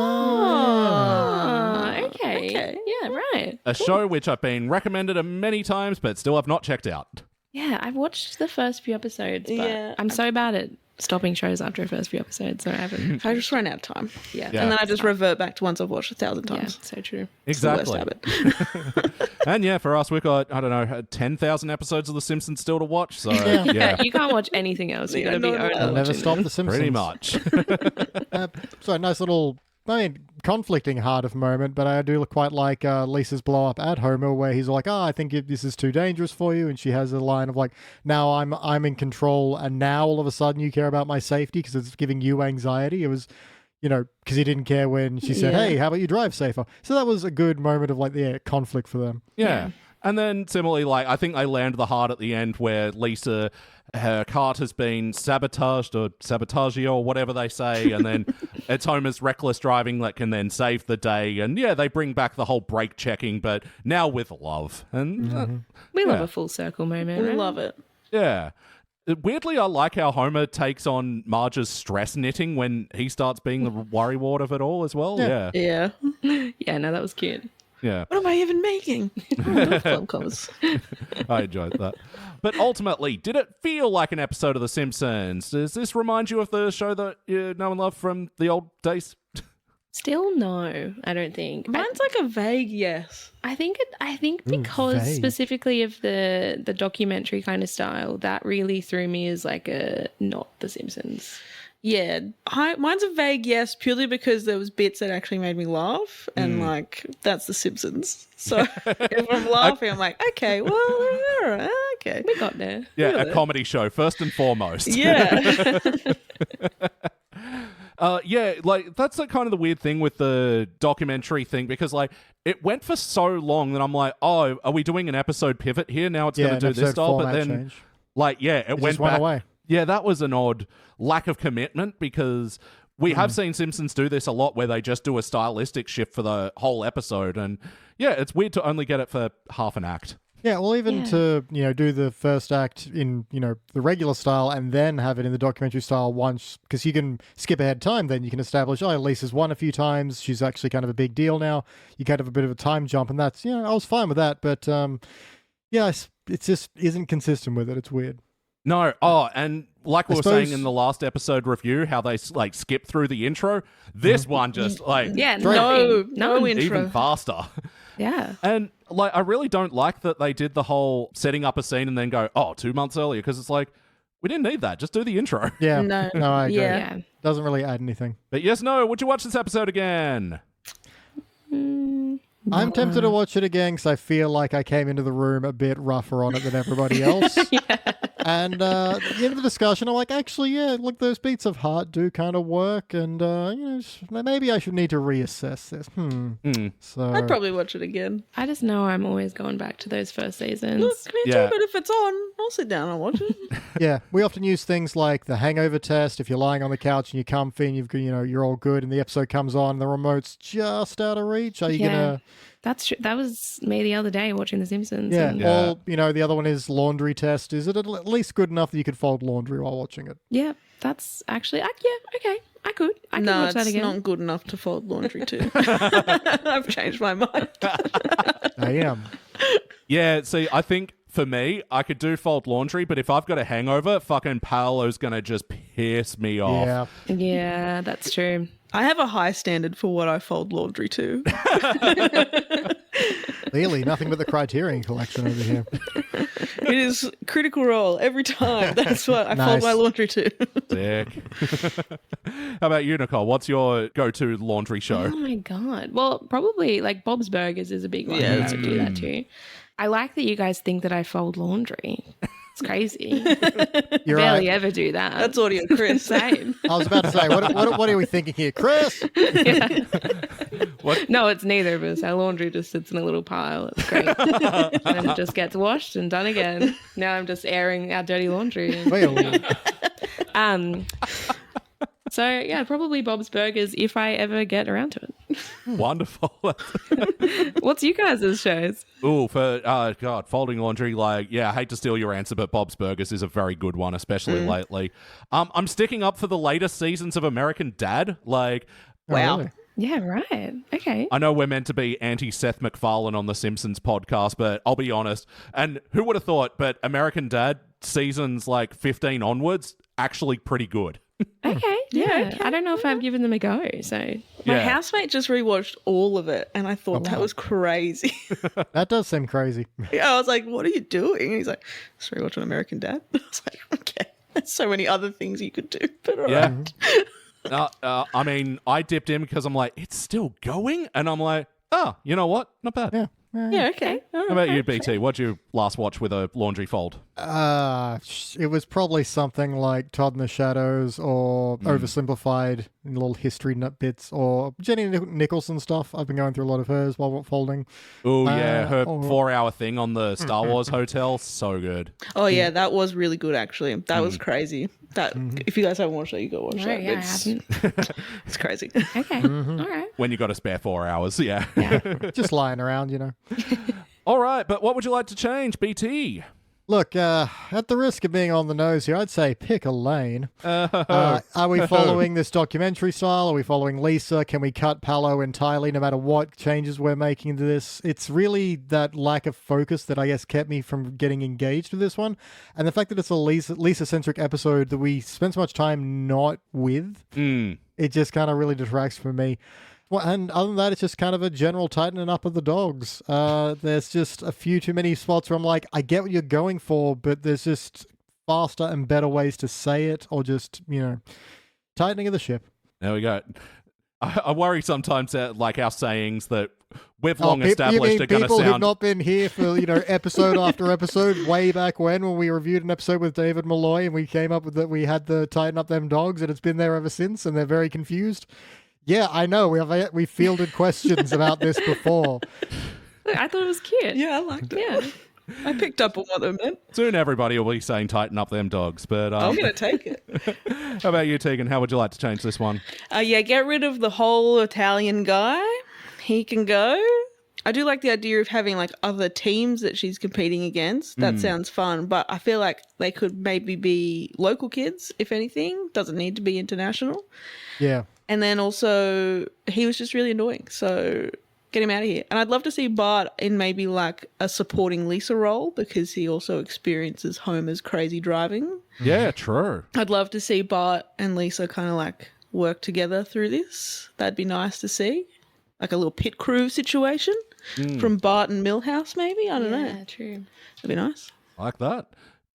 Okay. Yeah, right. A show which I've been recommended many times, but still have not checked out. Yeah, I've watched the first few episodes, but Yeah. I'm so bad at stopping shows after the first few episodes, so I haven't. I just run out of time. Yeah. And then I just revert back to ones I've watched 1,000 Yeah, times. so true. Exactly. It's the worst habit. And yeah, for us, we've got, I don't know, 10,000 episodes of The Simpsons still to watch. So Yeah, you can't watch anything else. You got to be no, no. only I'll never watching stop them. The Simpsons. pretty much. So nice little, conflicting heart of moment, but I do quite like Lisa's blow up at Homer, where he's like, "Oh, I think this is too dangerous for you," and she has a line of like, "Now I'm in control, and now all of a sudden you care about my safety because it's giving you anxiety." It was, because he didn't care when she said, Yeah. "Hey, how about you drive safer?" So that was a good moment of like the conflict for them. Yeah. And then similarly, like, I think they land the heart at the end where Lisa, her cart has been sabotaged or sabotagio or whatever they say. And then it's Homer's reckless driving that can then save the day. And yeah, they bring back the whole brake checking, but now with love. And We love Yeah. a full circle moment. I Right? love it. yeah. Weirdly, I like how Homer takes on Marge's stress knitting when he starts being the worrywart of it all as well. Yeah. Yeah. Yeah, no, that was cute. Yeah. What am I even making? I love club covers. I enjoyed that. But ultimately, did it feel like an episode of The Simpsons? Does this remind you of the show that you know and love from the old days? Still no, I don't think. Mine's like a vague yes. I think because vague. specifically of the documentary kind of style, that really threw me as like a not The Simpsons. Yeah, mine's a vague yes, purely because there was bits that actually made me laugh, and like that's The Simpsons. So if I'm laughing, I'm like, okay, well, all right, okay, We got there. Yeah, Really? a comedy show, first and foremost. yeah, Yeah, like, that's the kind of the weird thing with the documentary thing, because, like, it went for so long that I'm like, oh, are we doing an episode pivot here? Now it's going to do this style. But then, change. like, yeah, it went just went back. away. Yeah, that was an odd lack of commitment, because we have seen Simpsons do this a lot where they just do a stylistic shift for the whole episode. And yeah, it's weird to only get it for half an act. Yeah, well, even Yeah. to do the first act in the regular style and then have it in the documentary style once, because you can skip ahead time. Then you can establish, oh, Lisa's won a few times. She's actually kind of a big deal now. You kind of have a bit of a time jump, and that's I was fine with that. But yeah, it just isn't consistent with it. It's weird. No. Oh, and like we I were saying suppose- in the last episode review, how they like skip through the intro. This one just like Yeah, no no intro. even faster. Yeah. And like, I really don't like that they did the whole setting up a scene and then go, oh, 2 months earlier, because it's like, we didn't need that. Just do the intro. Yeah, No. I agree. Yeah. Yeah. Doesn't really add anything. But yes, no. Would you watch this episode again? I'm tempted to watch it again because I feel like I came into the room a bit rougher on it than everybody else. And at the end of the discussion, I'm like, actually, yeah, look, those beats of heart do kind of work, and maybe I should need to reassess this. So I'd probably watch it again. I just know I'm always going back to those first seasons. Look, me Yeah. too, but if it's on, I'll sit down and watch it. yeah, we often use things like the hangover test. If you're lying on the couch and you're comfy and you're all good, and the episode comes on, the remote's just out of reach. Are you gonna? That's true. That was me the other day watching The Simpsons. Yeah. and- Or the other one is laundry test. Is it at least good enough that you could fold laundry while watching it? Yeah, that's actually, okay. I could No, watch that it's again. not good enough to fold laundry too. I've changed my mind. I am. Yeah, see, I think for me, I could do fold laundry, but if I've got a hangover, fucking Paolo's gonna just piss me off. Yeah. Yeah, that's true. I have a high standard for what I fold laundry to. Clearly, nothing but the Criterion collection over here. It is Critical Role every time. That's what I fold Nice. my laundry to. Sick. How about you, Nicole? What's your go-to laundry show? Oh my god. Well, probably like Bob's Burgers is a big one. Yeah, Yeah, that's I would do that too. I like that you guys think that I fold laundry. It's crazy. You're Barely right. ever do that. That's audio, Chris. Same. I was about to say, what are we thinking here, Chris? No, it's neither of us. Our laundry just sits in a little pile. It's great. And then it just gets washed and done again. Now I'm just airing our dirty laundry. Well, So yeah, probably Bob's Burgers if I ever get around to it. Wonderful. What's you guys' shows? Ooh, for God, folding laundry. Like, yeah, I hate to steal your answer, but Bob's Burgers is a very good one, especially lately. I'm sticking up for the latest seasons of American Dad. Like, Wow. really? Yeah, right. Okay. I know we're meant to be anti-Seth MacFarlane on the Simpsons podcast, but I'll be honest. And who would have thought, but American Dad seasons like 15 onwards, actually pretty good. Okay. Yeah. okay. I don't know if I've given them a go. So My Yeah. housemate just rewatched all of it, and I thought that was crazy. That does seem crazy. Yeah, I was like, "What are you doing?" And he's like, "Just rewatching American Dad." I was like, "Okay, there's so many other things you could do." But all Yeah. right. I mean, I dipped in because I'm like, it's still going? And I'm like, oh, you know what? Not bad. Yeah. Yeah, okay. All How right. about you, BT? What'd you last watch with a laundry fold? It was probably something like Todd in the Shadows or oversimplified little history nut bits or Jenny Nicholson stuff. I've been going through a lot of hers while folding. Oh, yeah. Her or- 4-hour thing on the Star Wars hotel. So good. Oh yeah, that was really good actually. That was crazy. That if you guys haven't watched that, you go watch no, that. yeah, I It's, haven't. it's crazy. Okay. All right. When you got a spare 4 hours. Yeah. Just lying around, you know. All right. But what would you like to change, BT? Look, at the risk of being on the nose here, I'd say pick a lane. Are we following this documentary style? Are we following Lisa? Can we cut Palo entirely no matter what changes we're making to this? It's really that lack of focus that I guess kept me from getting engaged with this one. And the fact that it's a Lisa-centric episode that we spend so much time not with, it just kind of really detracts from me. Well, and other than that, it's just kind of a general tightening up of the dogs. There's just a few too many spots where I'm like, I get what you're going for, but there's just faster and better ways to say it, or just, tightening of the ship. There we go. I worry sometimes that, like, our sayings that we've long you established mean are going to people who've sound... not been here for, episode after episode, way back when we reviewed an episode with David Malloy and we came up with that we had to tighten up them dogs, and it's been there ever since, and they're very confused. Yeah, I know. We fielded questions about this before. Look, I thought it was cute. Yeah, I liked it. Yeah. I picked up on what they meant. Soon everybody will be saying tighten up them dogs. But I'm gonna take it. how about you, Tegan? How would you like to change this one? Yeah, get rid of the whole Italian guy. He can go. I do like the idea of having like other teams that she's competing against. That sounds fun, but I feel like they could maybe be local kids, if anything. Doesn't need to be international. Yeah. And then also, he was just really annoying. So get him out of here. And I'd love to see Bart in maybe like a supporting Lisa role, because he also experiences Homer's crazy driving. Yeah, true. I'd love to see Bart and Lisa kind of like work together through this. That'd be nice to see. Like a little pit crew situation from Bart and Milhouse, maybe? I don't know. Yeah, true. That'd be nice. Like that.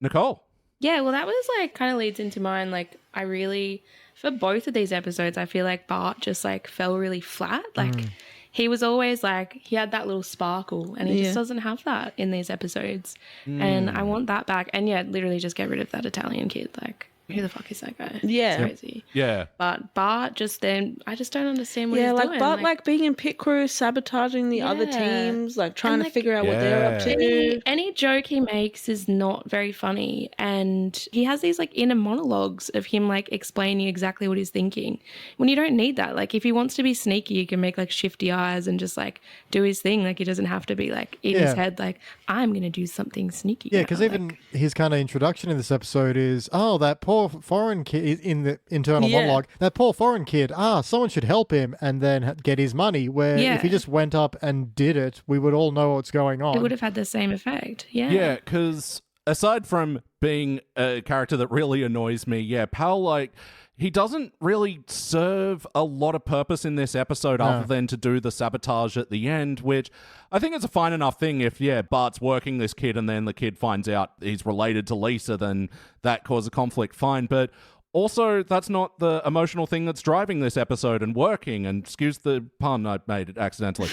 Nicole? Yeah, well, that was like kind of leads into mine. Like, I really, for both of these episodes, I feel like Bart just like fell really flat. Like, he was always like, he had that little sparkle, and he just doesn't have that in these episodes. And I want that back. And yeah, literally just get rid of that Italian kid. Like, who the fuck is that guy? Yeah. It's crazy. Yeah. But Bart just then, I just don't understand what Yeah, he's like doing. Bart like being in pit crew, sabotaging the other Yeah. teams, like trying And, to like, figure out what they're up to. Any joke he makes is not very funny, and he has these like inner monologues of him like explaining exactly what he's thinking when you don't need that. Like, if he wants to be sneaky, he can make like shifty eyes and just like do his thing. Like, he doesn't have to be like in his head like, I'm gonna do something sneaky. Yeah, now. because Like, even his kind of introduction in this episode is, that poor foreign kid in the internal monologue, that poor foreign kid, someone should help him and then get his money, where if he just went up and did it, we would all know what's going on. it would have had the same effect. Yeah. Yeah, because aside from being a character that really annoys me, Pal, like, he doesn't really serve a lot of purpose in this episode other than to do the sabotage at the end, which I think is a fine enough thing if, Bart's working this kid and then the kid finds out he's related to Lisa, then that causes a conflict, fine. But also, that's not the emotional thing that's driving this episode and working, and excuse the pun, I made it accidentally.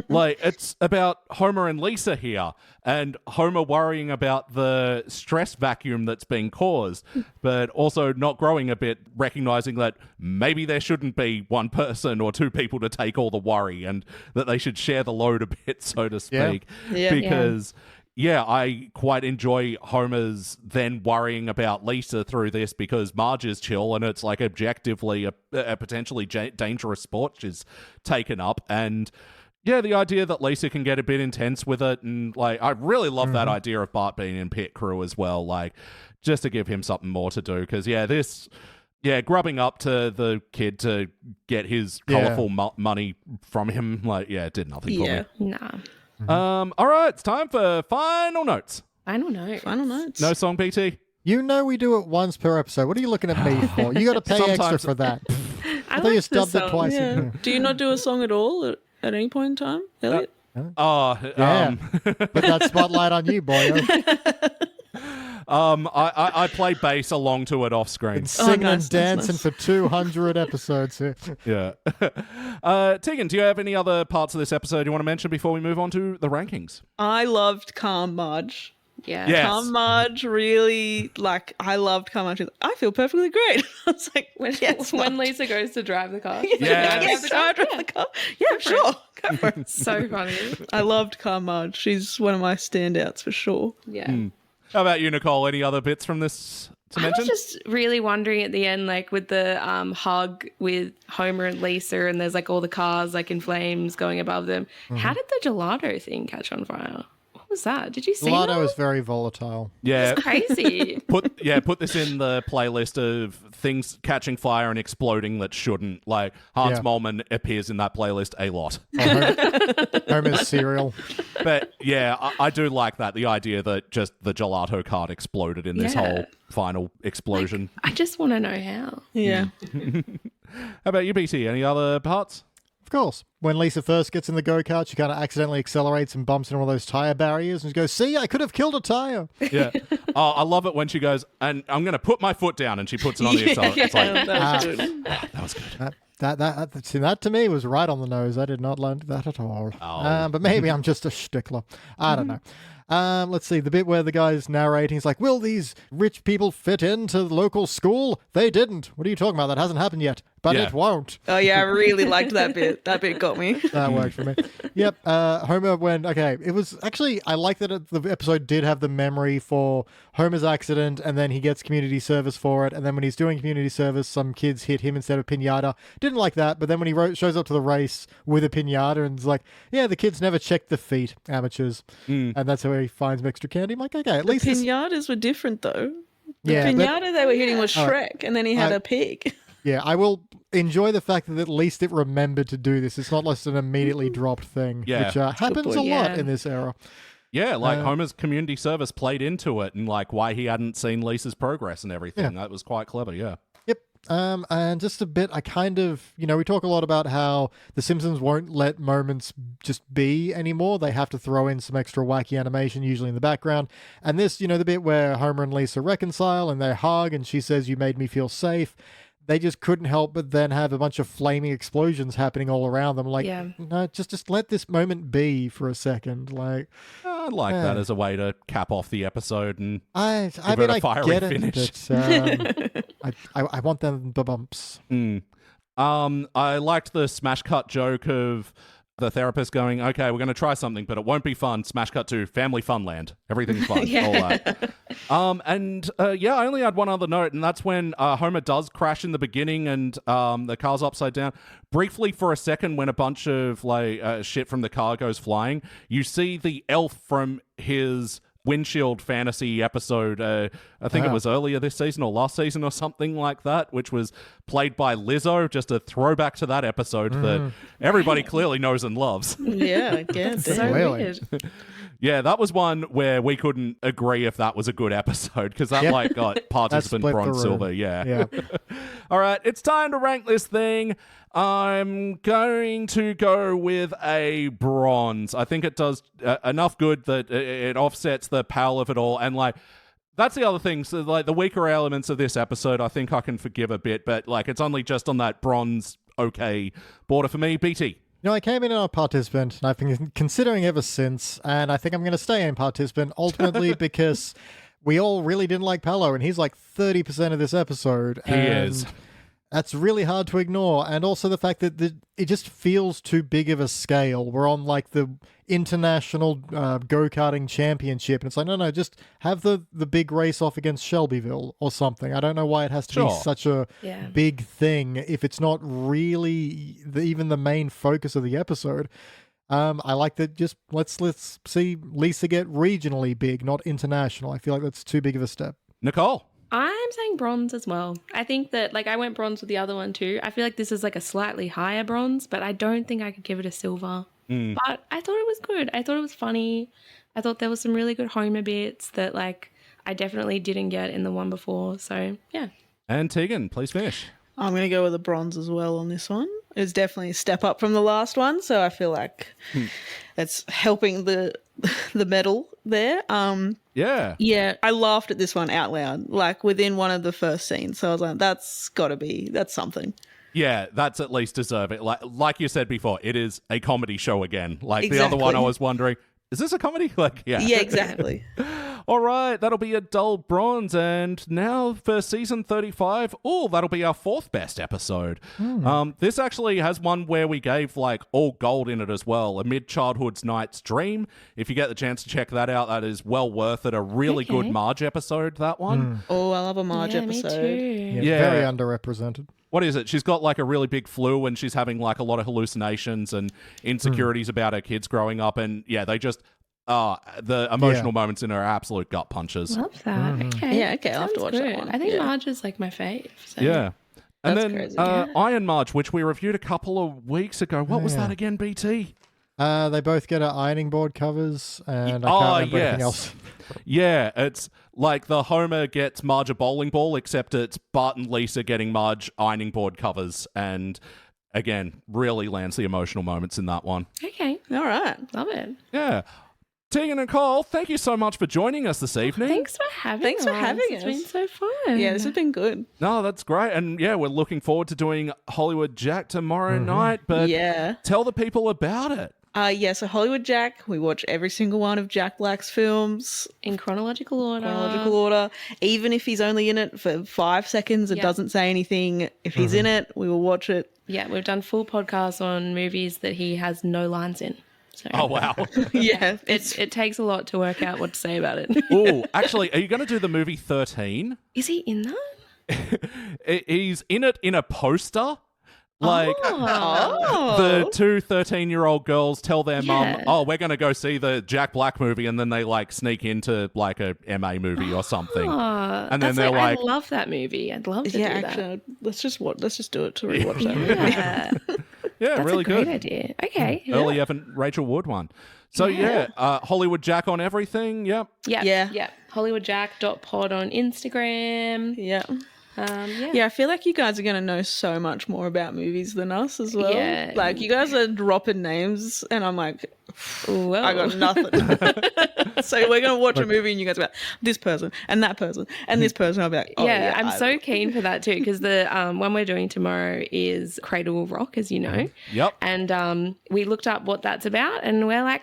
Like, it's about Homer and Lisa here, and Homer worrying about the stress vacuum that's being caused, but also not growing a bit, recognizing that maybe there shouldn't be one person or two people to take all the worry, and that they should share the load a bit, so to speak. Yeah. Because... Yeah, I quite enjoy Homer's then worrying about Lisa through this, because Marge is chill and it's like objectively a potentially dangerous sport she's taken up. And yeah, the idea that Lisa can get a bit intense with it, and like, I really love that idea of Bart being in pit crew as well, like, just to give him something more to do. Because this Yeah, grubbing up to the kid to get his colourful money from him. Like, it did nothing for me. Nah. All right, it's time for final notes. Final notes. No song, BT? You know we do it once per episode. What are you looking at me for? You got to pay extra for that. I thought you stubbed it twice. Yeah. Do you not do a song at all at any point in time, Elliot? Put that spotlight on you, boy. I play bass along to it off screen. Singing and dancing for 200 episodes here. Yeah. Tegan, do you have any other parts of this episode you want to mention before we move on to the rankings? I loved Calm Marge. Yeah. Yes. Calm Marge really, I loved Calm Marge. I feel perfectly great. I was like, when Lisa goes to drive the car. Drive the car. Yeah, sure. Go for it. So funny. I loved Calm Marge. She's one of my standouts for sure. Yeah. How about you, Nicole? Any other bits from this to mention? I was just really wondering at the end, with the hug with Homer and Lisa, and there's all the cars in flames going above them. How did the gelato thing catch on fire? What was that? Did you see that? Gelato is very volatile. Yeah. It's crazy. Put this in the playlist of things catching fire and exploding that shouldn't. Hans Moleman appears in that playlist a lot. Homer's cereal. But I do like that. The idea that just the gelato cart exploded in this whole final explosion. I just want to know how. Yeah. How about you, BT? Any other parts? Of course. When Lisa first gets in the go-kart, she kind of accidentally accelerates and bumps into one of those tire barriers and she goes, see, I could have killed a tire. Yeah. I love it when she goes, and I'm going to put my foot down, and she puts it on the accelerator. It's That was good. That to me was right on the nose. I did not learn that at all. But maybe I'm just a stickler. I don't know. Let's see, the bit where the guy's narrating, he's like, will these rich people fit into the local school? They didn't. What are you talking about? That hasn't happened yet. But it won't. Oh, yeah, I really liked that bit. That bit got me. That worked for me. Yep. Homer it was actually, I like that the episode did have the memory for Homer's accident, and then he gets community service for it. And then when he's doing community service, some kids hit him instead of pinata. Didn't like that. But then when he shows up to the race with a pinata and is like, the kids never checked the feet, amateurs. And that's how he finds some extra candy. I'm like, okay, at least pinatas were different, though. The Yeah, pinata they were hitting was Shrek, and then he had a pig. Yeah, I will enjoy the fact that at least it remembered to do this. It's not just an immediately dropped thing, which happens a lot in this era. Yeah, Homer's community service played into it and why he hadn't seen Lisa's progress and everything. Yeah. That was quite clever, yeah. Yep. And just a bit, I kind of, we talk a lot about how The Simpsons won't let moments just be anymore. They have to throw in some extra wacky animation, usually in the background. And this, the bit where Homer and Lisa reconcile and they hug and she says, you made me feel safe. They just couldn't help but then have a bunch of flaming explosions happening all around them. No, just let this moment be for a second. I like that as a way to cap off the episode and I give it a fiery finish. I want them the bumps. I liked the smash cut joke of the therapist going, okay, we're going to try something, but it won't be fun. Smash cut to Family Funland. Everything's fun. All that. I only had one other note, and that's when Homer does crash in the beginning and the car's upside down. Briefly for a second, when a bunch of shit from the car goes flying, you see the elf from his windshield fantasy episode. I think it was earlier this season or last season or something like that, which was played by Lizzo. Just a throwback to that episode that everybody clearly knows and loves. Yeah, I guess. So weird. Yeah, that was one where we couldn't agree if that was a good episode because that got participant bronze, silver. Yeah. All right, it's time to rank this thing. I'm going to go with a bronze. I think it does enough good that it offsets the pal of it all. And that's the other thing. So the weaker elements of this episode, I think I can forgive a bit, but it's only just on that bronze okay border for me. BT. I came in on a participant, and I've been considering ever since, and I think I'm going to stay in participant, ultimately because we all really didn't like Palo, and he's 30% of this epised. He is. That's really hard to ignore, and also the fact that it just feels too big of a scale. We're on the international go-karting championship, and it's no, just have the big race off against Shelbyville or something. I don't know why it has to be such a big thing if it's not really even the main focus of the episode. I like that. Just let's see Lisa get regionally big, not international. I feel like that's too big of a step. Nicole. I'm saying bronze as well. I think that, like, I went bronze with the other one too. I feel like this is like a slightly higher bronze, but I don't think I could give it a silver. But I thought it was good. I thought it was funny. I thought there was some really good Homer bits that, like, I definitely didn't get in the one before. So, yeah. And Tegan, please finish. I'm going to go with a bronze as well on this one. It's definitely a step up from the last one, so I feel like it's helping the medal there. Yeah, I laughed at this one out loud, like within one of the first scenes. So I was like, that's something. Yeah, that's at least deserving. Like you said before, it is a comedy show again. Like the other one, I was wondering, is this a comedy? Like, yeah. Yeah, exactly. All right, that'll be a dull bronze. And now for season 35, that'll be our fourth best episode. This actually has one where we gave like all gold in it as well. A Mid-Childhood's Night's Dream. If you get the chance to check that out, that is well worth it. A really good Marge episode, that one. Oh, I love a Marge episode. Me too. Yeah, very underrepresented. What is it? She's got like a really big flu and she's having like a lot of hallucinations and insecurities about her kids growing up. And yeah, they just, the emotional moments in her are absolute gut punches. Love that. Okay. Yeah, okay, I'll have to watch that one. I think Marge is like my fave. So. Yeah. And That's then crazy. Iron Marge, which we reviewed a couple of weeks ago. What was that again, BT? They both get ironing board covers, and I can't remember anything else. Yeah, it's like the Homer gets Marge a bowling ball, except it's Bart and Lisa getting Marge ironing board covers. And again, really lands the emotional moments in that one. Okay. All right. Love it. Yeah. Tegan and Nicole, thank you so much for joining us this evening. Thanks for having us. It's been so fun. Yeah, this has been good. No, that's great. And yeah, we're looking forward to doing Hollywood Jack tomorrow night. But tell the people about it. So Hollywood Jack, we watch every single one of Jack Black's films in chronological order. Even if he's only in it for 5 seconds and doesn't say anything, if he's in it, we will watch it. Yeah, we've done full podcasts on movies that he has no lines in. So, oh, wow. Yeah. It takes a lot to work out what to say about it. Oh, actually, are you going to do the movie 13? Is he in that? He's in it in a poster. Like, the two 13-year-old girls tell their mum, we're going to go see the Jack Black movie, and then they, like, sneak into, like, a MA movie or something. And then they're like... I love that movie. I'd love to do that. Actually, let's just do it to rewatch that movie. Yeah, that's really a great good. idea. Okay. Early Evan Rachel Wood one. So, Hollywood Jack on everything, yep. Yeah. HollywoodJack.pod on Instagram. Yeah. I feel like you guys are going to know so much more about movies than us as well. Yeah. Like, you guys are dropping names, and I'm like, whoa. I got nothing. So we're going to watch a movie, and you guys are like, this person, and that person, and this person. I'll be like, I'm so keen for that too, because the one we're doing tomorrow is Cradle Will Rock, as you know. Yep. And we looked up what that's about, and we're like,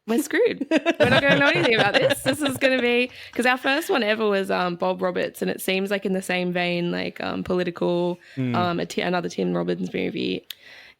we're screwed. We're not going to know anything about this. This is going to be, because our first one ever was Bob Roberts, and it seems like in the same vein, like political, another Tim Robbins movie.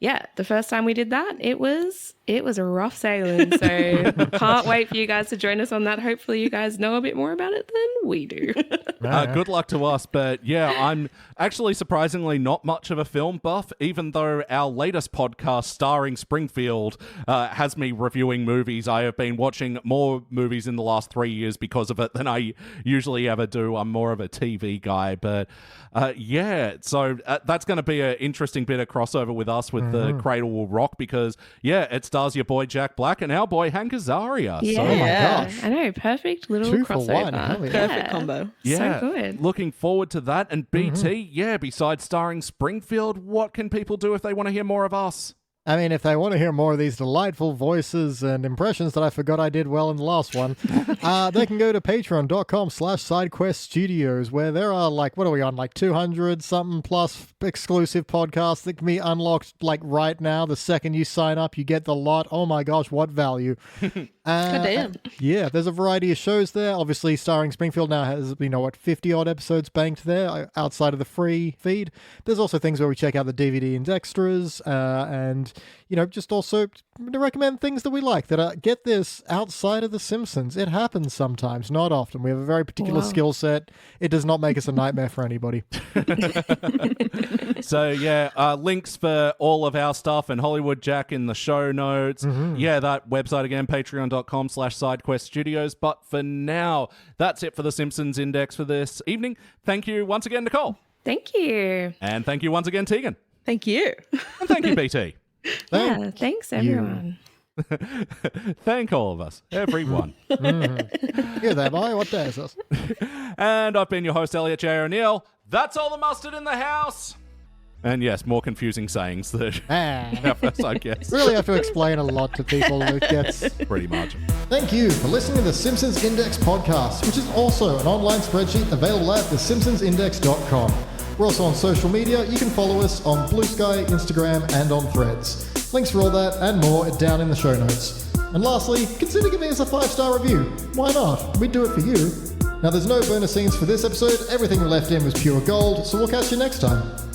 Yeah, the first time we did that, it was a rough sailing. So can't wait for you guys to join us on that. Hopefully you guys know a bit more about it than we do. Good luck to us. But yeah, I'm actually surprisingly not much of a film buff, even though our latest podcast starring Springfield has me reviewing movies. I have been watching more movies in the last 3 years because of it than I usually ever do. I'm more of a TV guy. But so that's going to be an interesting bit of crossover with us with the Cradle Will Rock, because it stars your boy Jack Black and our boy Hank Azaria. Yeah, So, oh my gosh. I know, perfect little 2 for crossover. 1. Hell yeah. Perfect combo. yeah, So good. looking forward to that. And BT, besides starring Springfield, what can people do if they want to hear more of us? I mean, if they want to hear more of these delightful voices and impressions that I forgot I did well in the last one, they can go to patreon.com/sidequeststudios, where there are, like, what are we on, like 200 something plus exclusive podcasts that can be unlocked, like, right now. The second you sign up, you get the lot. Oh my gosh, what value. Goddamn. Yeah, there's a variety of shows there. Obviously, starring Springfield now has, 50-odd episodes banked there outside of the free feed. There's also things where we check out the DVD and extras, and and, just also to recommend things that we like that are, get this, outside of The Simpsons. It happens sometimes, not often. We have a very particular skill set. It does not make us a nightmare for anybody. So, links for all of our stuff and Hollywood Jack in the show notes. Yeah, that website again, patreon.com/SideQuestStudios. But for now, that's it for The Simpsons Index for this evening. Thank you once again, Nicole. Thank you. And thank you once again, Tegan. Thank you. And thank you, BT. Thanks everyone. Thank all of us, everyone. Hear that, boy? What day is this? And I've been your host, Elliot Jay O'Neill. That's all the mustard in the house. And yes, more confusing sayings than our first, I guess. Really have to explain a lot to people. It gets pretty much. Thank you for listening to the Simpsons Index podcast, which is also an online spreadsheet available at thesimpsonsindex.com. We're also on social media. You can follow us on Blue Sky, Instagram, and on Threads. Links for all that and more are down in the show notes. And lastly, consider giving us a 5-star review. Why not? We'd do it for you. Now, there's no bonus scenes for this episode. Everything we left in was pure gold, so we'll catch you next time.